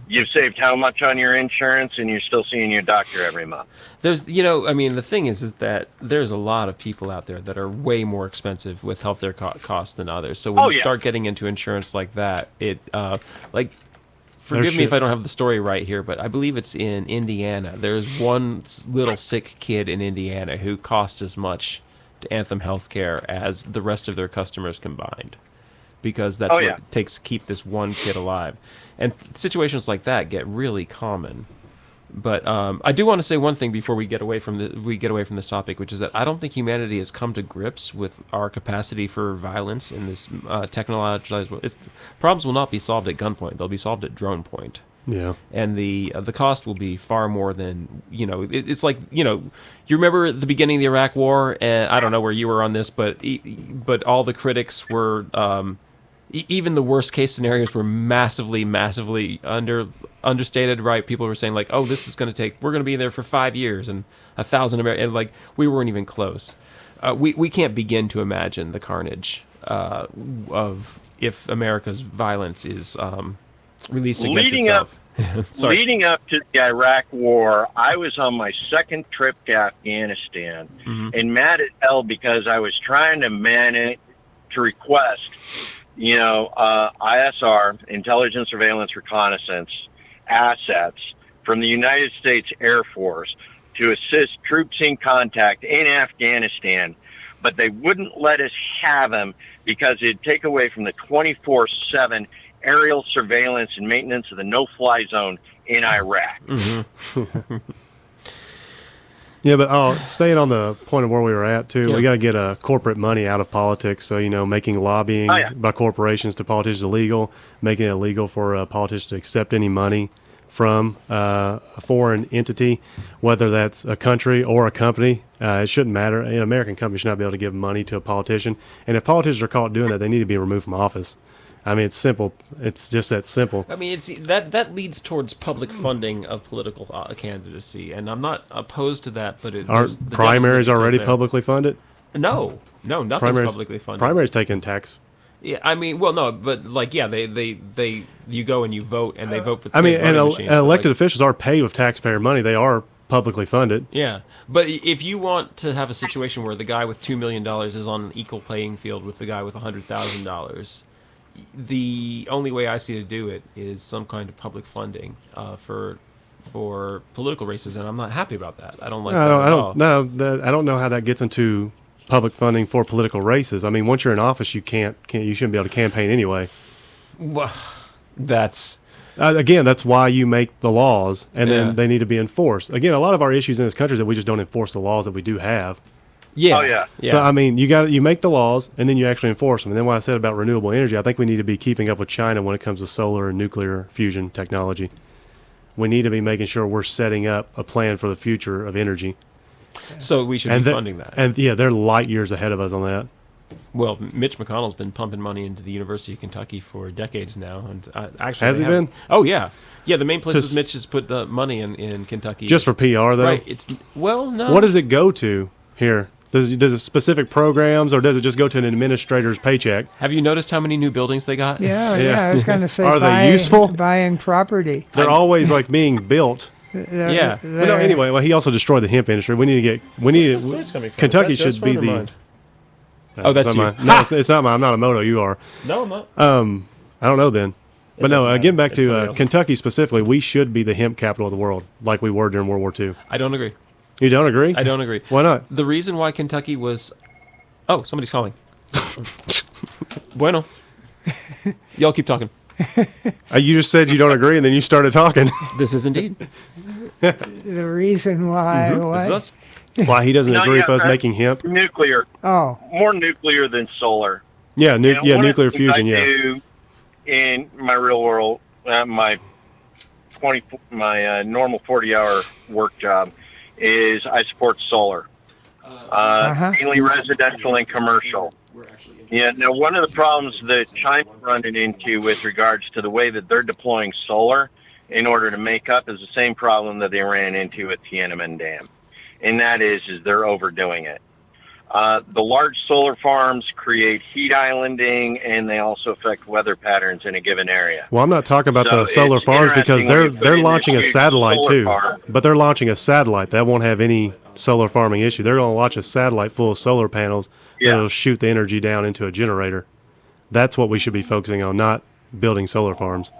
You've saved how much on your insurance, and you're still seeing your doctor every month. There's, the thing is that there's a lot of people out there that are way more expensive with healthcare costs than others. So when you start getting into insurance like that, forgive me if I don't have the story right here, but I believe it's in Indiana. There's one little sick kid in Indiana who costs as much to Anthem Healthcare as the rest of their customers combined, because that's what it takes to keep this one kid alive. And situations like that get really common. But I do want to say one thing before we get away from this topic, which is that I don't think humanity has come to grips with our capacity for violence in this technologized world. Problems will not be solved at gunpoint; they'll be solved at drone point. Yeah, and the cost will be far more than it's like you remember at the beginning of the Iraq War, and I don't know where you were on this, but all the critics were. Even the worst case scenarios were massively understated, right? People were saying like, "Oh, this is going to we're going to be there for 5 years and 1,000 Americans," and like we weren't even close. We can't begin to imagine the carnage of if America's violence is released against itself. Leading up to the Iraq War, I was on my second trip to Afghanistan, and mad at hell because I was trying to request. ISR, intelligence, surveillance, reconnaissance assets from the United States Air Force to assist troops in contact in Afghanistan, but they wouldn't let us have them because it'd take away from the 24/7 aerial surveillance and maintenance of the no-fly zone in Iraq. Yeah, but staying on the point of where we were at, too, we got to get corporate money out of politics. So, making lobbying by corporations to politicians illegal, making it illegal for politicians to accept any money from a foreign entity, whether that's a country or a company. It shouldn't matter. An American company should not be able to give money to a politician. And if politicians are caught doing that, they need to be removed from office. I mean, it's simple. It's just that simple. I mean, that leads towards public funding of political candidacy, and I'm not opposed to that. But aren't primaries already publicly funded? No, nothing's publicly funded. Primaries taking tax. Yeah, I mean, well, no, but they you go and you vote, and they vote for. And elected officials are paid with taxpayer money. They are publicly funded. Yeah, but if you want to have a situation where the guy with $2 million is on an equal playing field with the guy with $100,000. The only way I see to do it is some kind of public funding for political races, and I'm not happy about that. I don't like that at all. I don't know how that gets into public funding for political races. I mean, once you're in office, you shouldn't be able to campaign anyway. Well, that's again, that's why you make the laws, and then they need to be enforced. Again, a lot of our issues in this country is that we just don't enforce the laws that we do have. Yeah. Oh, yeah. So, I mean, you make the laws, and then you actually enforce them. And then what I said about renewable energy, I think we need to be keeping up with China when it comes to solar and nuclear fusion technology. We need to be making sure we're setting up a plan for the future of energy. So we should be funding that. And, they're light years ahead of us on that. Well, Mitch McConnell's been pumping money into the University of Kentucky for decades now. And actually, has he been? Oh, yeah. Yeah, the main places Mitch has put the money in Kentucky. Just for PR, though? Right. No. What does it go to here? Does it specific programs, or does it just go to an administrator's paycheck? Have you noticed how many new buildings they got? Yeah. I was going to say, are they useful? Buying property. They're always like being built. Yeah. Well, no, anyway, he also destroyed the hemp industry. Kentucky should be the. Oh, that's you. No, it's not mine. I'm not a moto. You are. No, I'm not. I don't know then. But no, getting back to Kentucky specifically, we should be the hemp capital of the world, like we were during World War II. I don't agree. You don't agree? I don't agree. Why not? The reason why Kentucky was... Oh, somebody's calling. Bueno. Y'all keep talking. You just said you don't agree, and then you started talking. This is indeed. The reason why... This is us. Why he doesn't agree with us making hemp? Nuclear. Oh. More nuclear than solar. Yeah, nuclear fusion, I do in my real world, my normal 40-hour work job is I support solar, mainly residential and commercial. Yeah. Now, one of the problems that China's running into with regards to the way that they're deploying solar in order to make up is the same problem that they ran into with Tiananmen Dam, and that is they're overdoing it. The large solar farms create heat islanding, and they also affect weather patterns in a given area. Well, I'm not talking about the solar farms because they're launching a satellite too. But they're launching a satellite that won't have any solar farming issue. They're going to launch a satellite full of solar panels that'll shoot the energy down into a generator. That's what we should be focusing on, not building solar farms.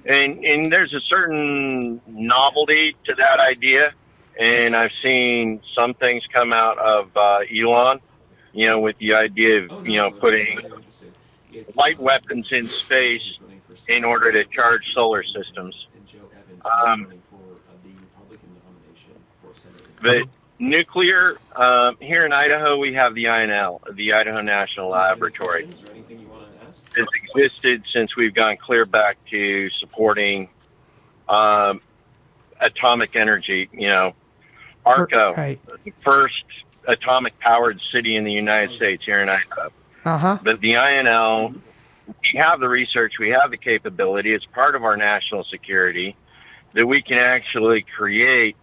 And there's a certain novelty to that idea. And I've seen some things come out of Elon, with the idea of, putting light weapons in space in order to charge solar systems. But nuclear, here in Idaho, we have the INL, the Idaho National Laboratory. It's existed since we've gone clear back to supporting atomic energy, ARCO, the first atomic-powered city in the United States here in Idaho. But the INL, we have the research, we have the capability. It's part of our national security that we can actually create,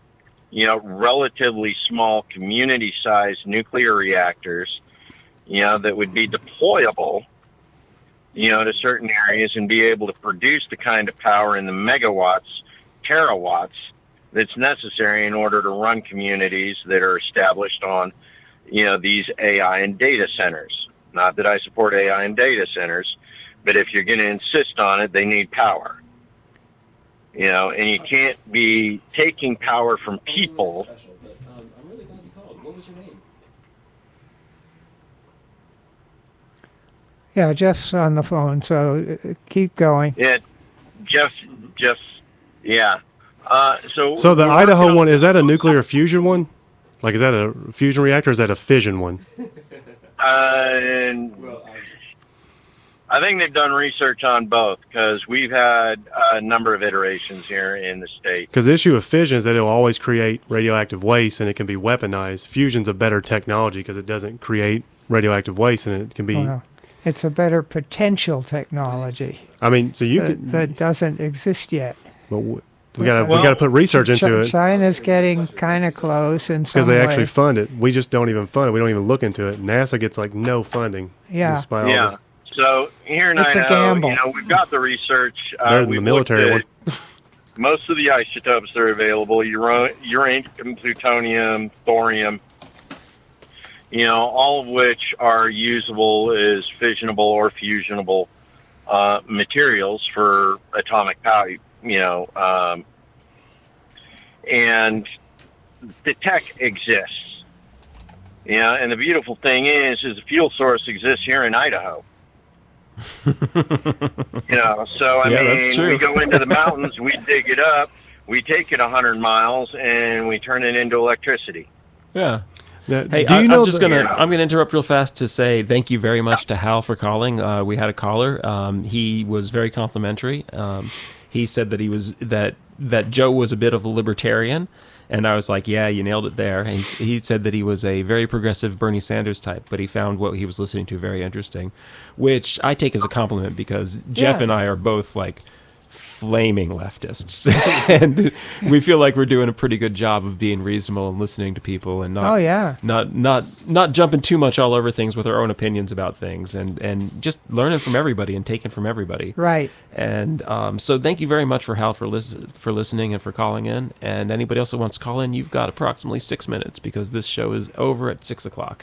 relatively small community-sized nuclear reactors, that would be deployable, to certain areas and be able to produce the kind of power in the megawatts, terawatts, that's necessary in order to run communities that are established on, these AI and data centers. Not that I support AI and data centers, but if you're going to insist on it, they need power. And you can't be taking power from people. I'm really glad you called. What was your name? Yeah, Jeff's on the phone, so keep going. Yeah, Geoff, yeah. So the Idaho one, is that a nuclear fusion one? Like, is that a fusion reactor or is that a fission one? I think they've done research on both because we've had a number of iterations here in the state. Because the issue of fission is that it will always create radioactive waste and it can be weaponized. Fusion's a better technology because it doesn't create radioactive waste and it can be... Well, it's a better potential technology. I mean, so you could... That doesn't exist yet. But we gotta put research into it. China's getting kind of close in some because they way. actually fund it. We just don't even fund it. We don't even look into it. NASA gets no funding. Yeah. Yeah. So here in It's a Idaho, gamble. we've got the research. Better than the military one. Most of the isotopes that are available: uranium, plutonium, thorium. All of which are usable as fissionable or fusionable materials for atomic power. And the tech exists. And the beautiful thing is the fuel source exists here in Idaho. So I mean, that's true. we go into the mountains, we dig it up, we take it 100 miles, and we turn it into electricity. Yeah. Now, Hey, do you I'm know just I'm gonna interrupt real fast to say thank you very much to Hal for calling. We had a caller. He was very complimentary. He said that that Joe was a bit of a libertarian, and I was like, yeah, you nailed it there. And he said that he was a very progressive Bernie Sanders type, but he found what he was listening to very interesting, which I take as a compliment because Geoff and I are both flaming leftists, and we feel like we're doing a pretty good job of being reasonable and listening to people and not jumping too much all over things with our own opinions about things, and just learning from everybody and taking from everybody. Right. And so thank you very much for Hal for listening and for calling in. And anybody else that wants to call in, you've got approximately 6 minutes because this show is over at 6:00.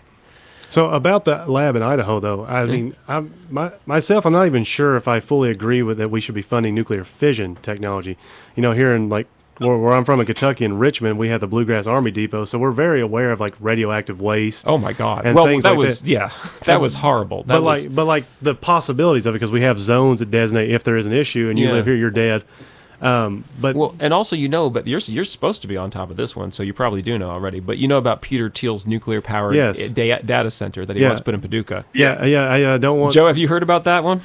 So about the lab in Idaho, though, I mean, I'm not even sure if I fully agree with that we should be funding nuclear fission technology. Here in where I'm from in Kentucky, in Richmond, we have the Bluegrass Army Depot, so we're very aware of radioactive waste. Oh my God! And well, things that like was that. That was horrible. But the possibilities of it, because we have zones that designate if there is an issue, and you live here, you're dead. And also but you're supposed to be on top of this one, so you probably do know already. But you know about Peter Thiel's nuclear powered data center that he wants to put in Paducah. Yeah. I don't want. Joe, have you heard about that one?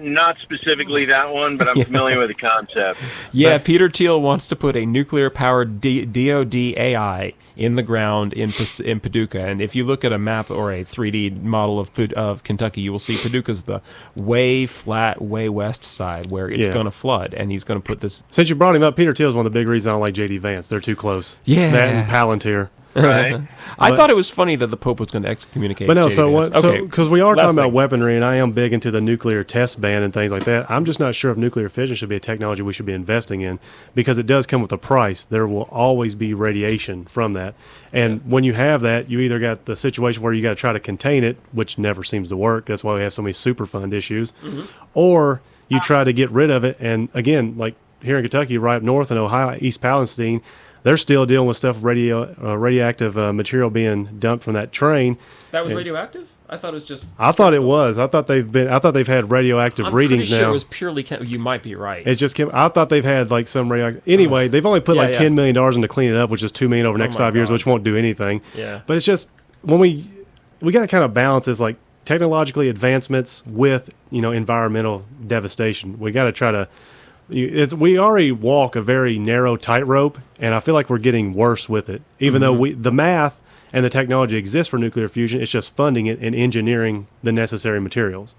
Not specifically that one, but I'm familiar with the concept. Yeah, Peter Thiel wants to put a nuclear-powered DoD AI in the ground in Paducah. And if you look at a map or a 3D model of Kentucky, you will see Paducah's the way flat, way west side where it's going to flood. And he's going to put this... Since you brought him up, Peter Thiel is one of the big reasons I don't like J.D. Vance. They're too close. Yeah. That and Palantir. Right. I thought it was funny that the Pope was going to excommunicate. But no, J.D. so Vance. what? So because we are last talking about thing. weaponry, and I am big into the nuclear test ban and things like that. I'm just not sure if nuclear fission should be a technology we should be investing in, because it does come with a price. There will always be radiation from that, and when you have that, you either got the situation where you got to try to contain it, which never seems to work. That's why we have so many Superfund issues, or you try to get rid of it. And again, like here in Kentucky, right up north in Ohio, East Palestine, they're still dealing with stuff radioactive material being dumped from that train. That was radioactive? I thought it was just... I thought it was. I thought they've had radioactive readings pretty now. sure it was purely... You might be right. It just came. I thought they've had like some radioactive... Anyway, they've only put like $10 million in to clean it up, which is $2 million over the next 5 years, God. which won't do anything. Yeah. But it's just, when we got to kind of balance this, like technologically advancements with, environmental devastation. We got to try to... we already walk a very narrow tightrope, and I feel like we're getting worse with it. Even though the math and the technology exists for nuclear fusion, it's just funding it and engineering the necessary materials.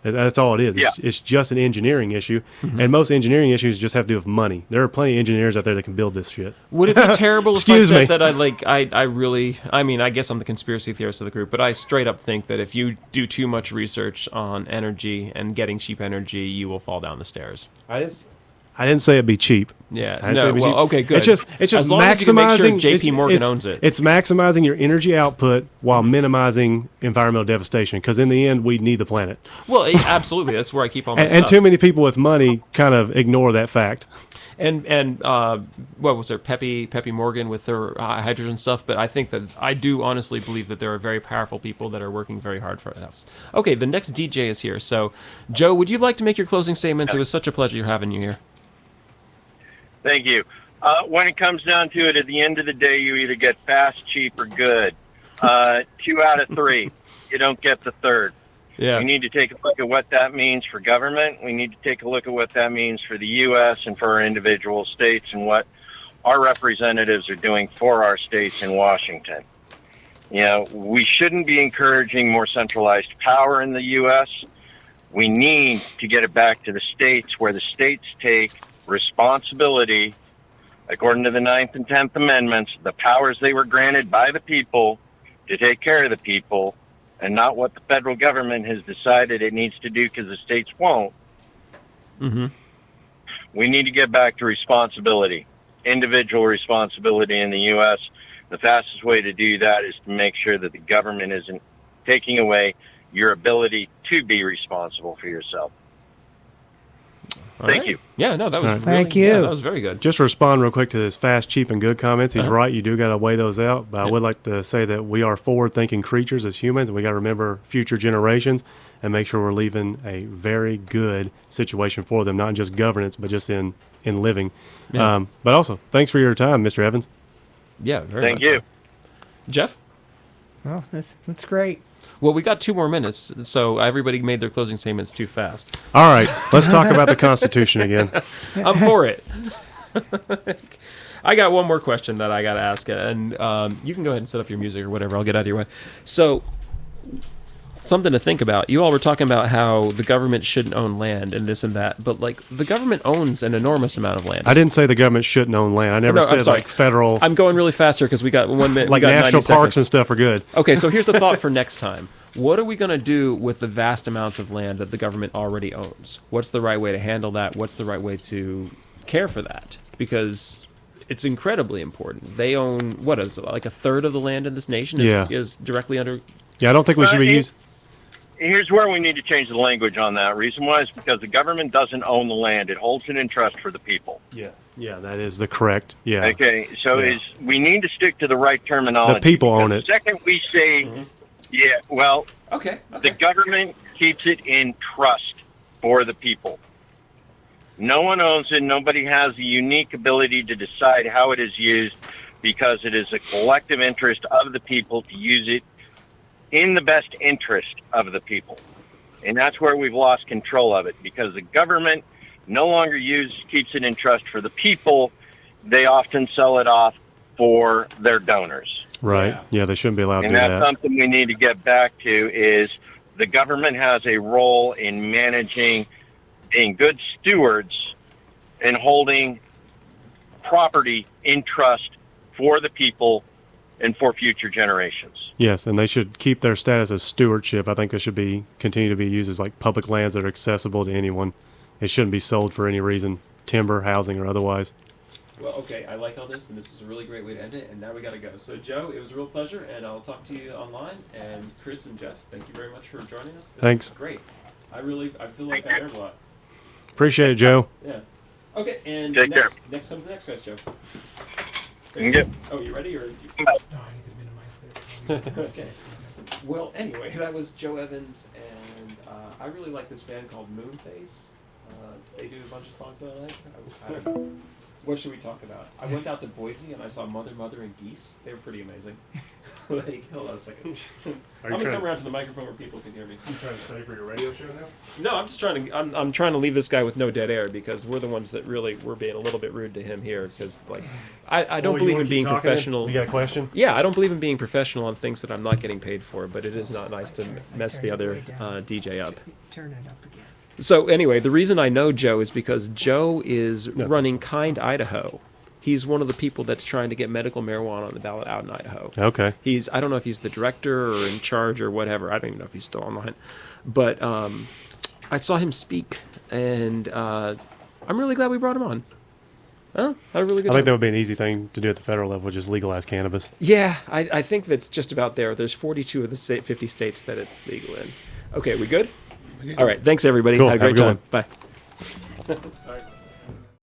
That's all it is. Yeah. It's just an engineering issue, and most engineering issues just have to do with money. There are plenty of engineers out there that can build this shit. Would it be terrible if I Excuse me. said that I guess I'm the conspiracy theorist of the group, but I straight up think that if you do too much research on energy and getting cheap energy, you will fall down the stairs. I didn't say it'd be cheap. Yeah. I didn't say it'd be cheap. Okay, good. It's just As long as you can make sure maximizing. JP Morgan owns it. It's maximizing your energy output while minimizing environmental devastation. Because in the end, we need the planet. Well, absolutely. That's where I keep all my And stuff. too many people with money kind of ignore that fact. And what was there, Peppy Morgan with her hydrogen stuff? But I think that I do honestly believe that there are very powerful people that are working very hard for us. Okay, the next DJ is here. So, Joe, would you like to make your closing statements? It was such a pleasure having you here. Thank you. When it comes down to it, at the end of the day, you either get fast, cheap, or good. 2 out of 3. You don't get the third. Yeah. We need to take a look at what that means for government. We need to take a look at what that means for the U.S. and for our individual states, and what our representatives are doing for our states in Washington. We shouldn't be encouraging more centralized power in the U.S. We need to get it back to the states, where the states take responsibility, according to the 9th and 10th Amendments, the powers they were granted by the people to take care of the people, and not what the federal government has decided it needs to do because the states won't. Mm-hmm. We need to get back to responsibility, individual responsibility in the U.S. The fastest way to do that is to make sure that the government isn't taking away your ability to be responsible for yourself. Thank you. Yeah, no, that was Thank really, you. Yeah, that was very good. Just to respond real quick to this fast, cheap, and good comments. He's right. You do got to weigh those out. But I would like to say that we are forward-thinking creatures as humans, and we got to remember future generations and make sure we're leaving a very good situation for them, not in just governance, but just in living. Yeah. But also, thanks for your time, Mr. Evans. Yeah, very Thank much. you. Jeff? Well, that's great. Well, we got 2 more minutes, so everybody made their closing statements too fast. All right, let's talk about the Constitution again. I'm for it. I got one more question that I got to ask, and you can go ahead and set up your music or whatever. I'll get out of your way. So, something to think about. You all were talking about how the government shouldn't own land and this and that, but like the government owns an enormous amount of land. I didn't say the government shouldn't own land. I never I'm said sorry. like federal. I'm going really fast here because we got 1 minute. like we got national 90 parks seconds. and stuff are good. Okay, so here's the thought for next time. What are we going to do with the vast amounts of land that the government already owns? What's the right way to handle that? What's the right way to care for that? Because it's incredibly important. They own, what is it, like a third of the land in this nation is directly under... Yeah, I don't think we should be using... Here's where we need to change the language on that. Reason why is because the government doesn't own the land. It holds it in trust for the people. Yeah, that is the correct. Yeah. Okay, so Yeah. we need to stick to the right terminology. The people own Because it. The second we say, Okay. the government keeps it in trust for the people. No one owns it. Nobody has the unique ability to decide how it is used, because it is a collective interest of the people to use it in the best interest of the people. And that's where we've lost control of it, because the government no longer keeps it in trust for the people. They often sell it off for their donors. Right. Yeah, they shouldn't be allowed to And do that's that. something we need to get back to, is the government has a role in managing, being good stewards, and holding property in trust for the people and for future generations. Yes, and they should keep their status as stewardship. I think it should be continue to be used as like public lands that are accessible to anyone. It shouldn't be sold for any reason, timber, housing, or otherwise. Well, okay, I like all this, and this was a really great way to end it, and now we got to go. So, Joe, it was a real pleasure, and I'll talk to you online. And Chris and Geoff, thank you very much for joining us. This Thanks. was great. I feel like I learned a lot. Appreciate it, Joe. Yeah. Okay, and Take care. next comes the next guys, Joe. Yep. Oh, you ready? Or No, I need to minimize this. Okay. Well, anyway, that was Joe Evans, and I really like this band called Moonface. They do a bunch of songs that I like. I don't know. What should we talk about? I went out to Boise and I saw Mother, and Geese. They were pretty amazing. Like, hold on a second. I'm gonna come around to the microphone where people can hear me. You trying to study for your radio show now? No, I'm just trying to. I'm trying to leave this guy with no dead air, because we're the ones that really were being a little bit rude to him here. Because like, I don't believe in being professional. You got a question? Yeah, I don't believe in being professional on things that I'm not getting paid for. But it is not nice to mess the other DJ up. Turn it up again. So anyway, the reason I know Joe is because Joe is That's running Kind Idaho. He's one of the people that's trying to get medical marijuana on the ballot out in Idaho. Okay. I don't know if he's the director or in charge or whatever. I don't even know if he's still online. But I saw him speak, and I'm really glad we brought him on. I don't know, had a really good I think time. that would be an easy thing to do at the federal level, just legalize cannabis. Yeah, I think that's just about there. There's 42 of the 50 states that it's legal in. Okay, we good? All right, thanks everybody. Cool, Had a have a great good time. Bye. Sorry.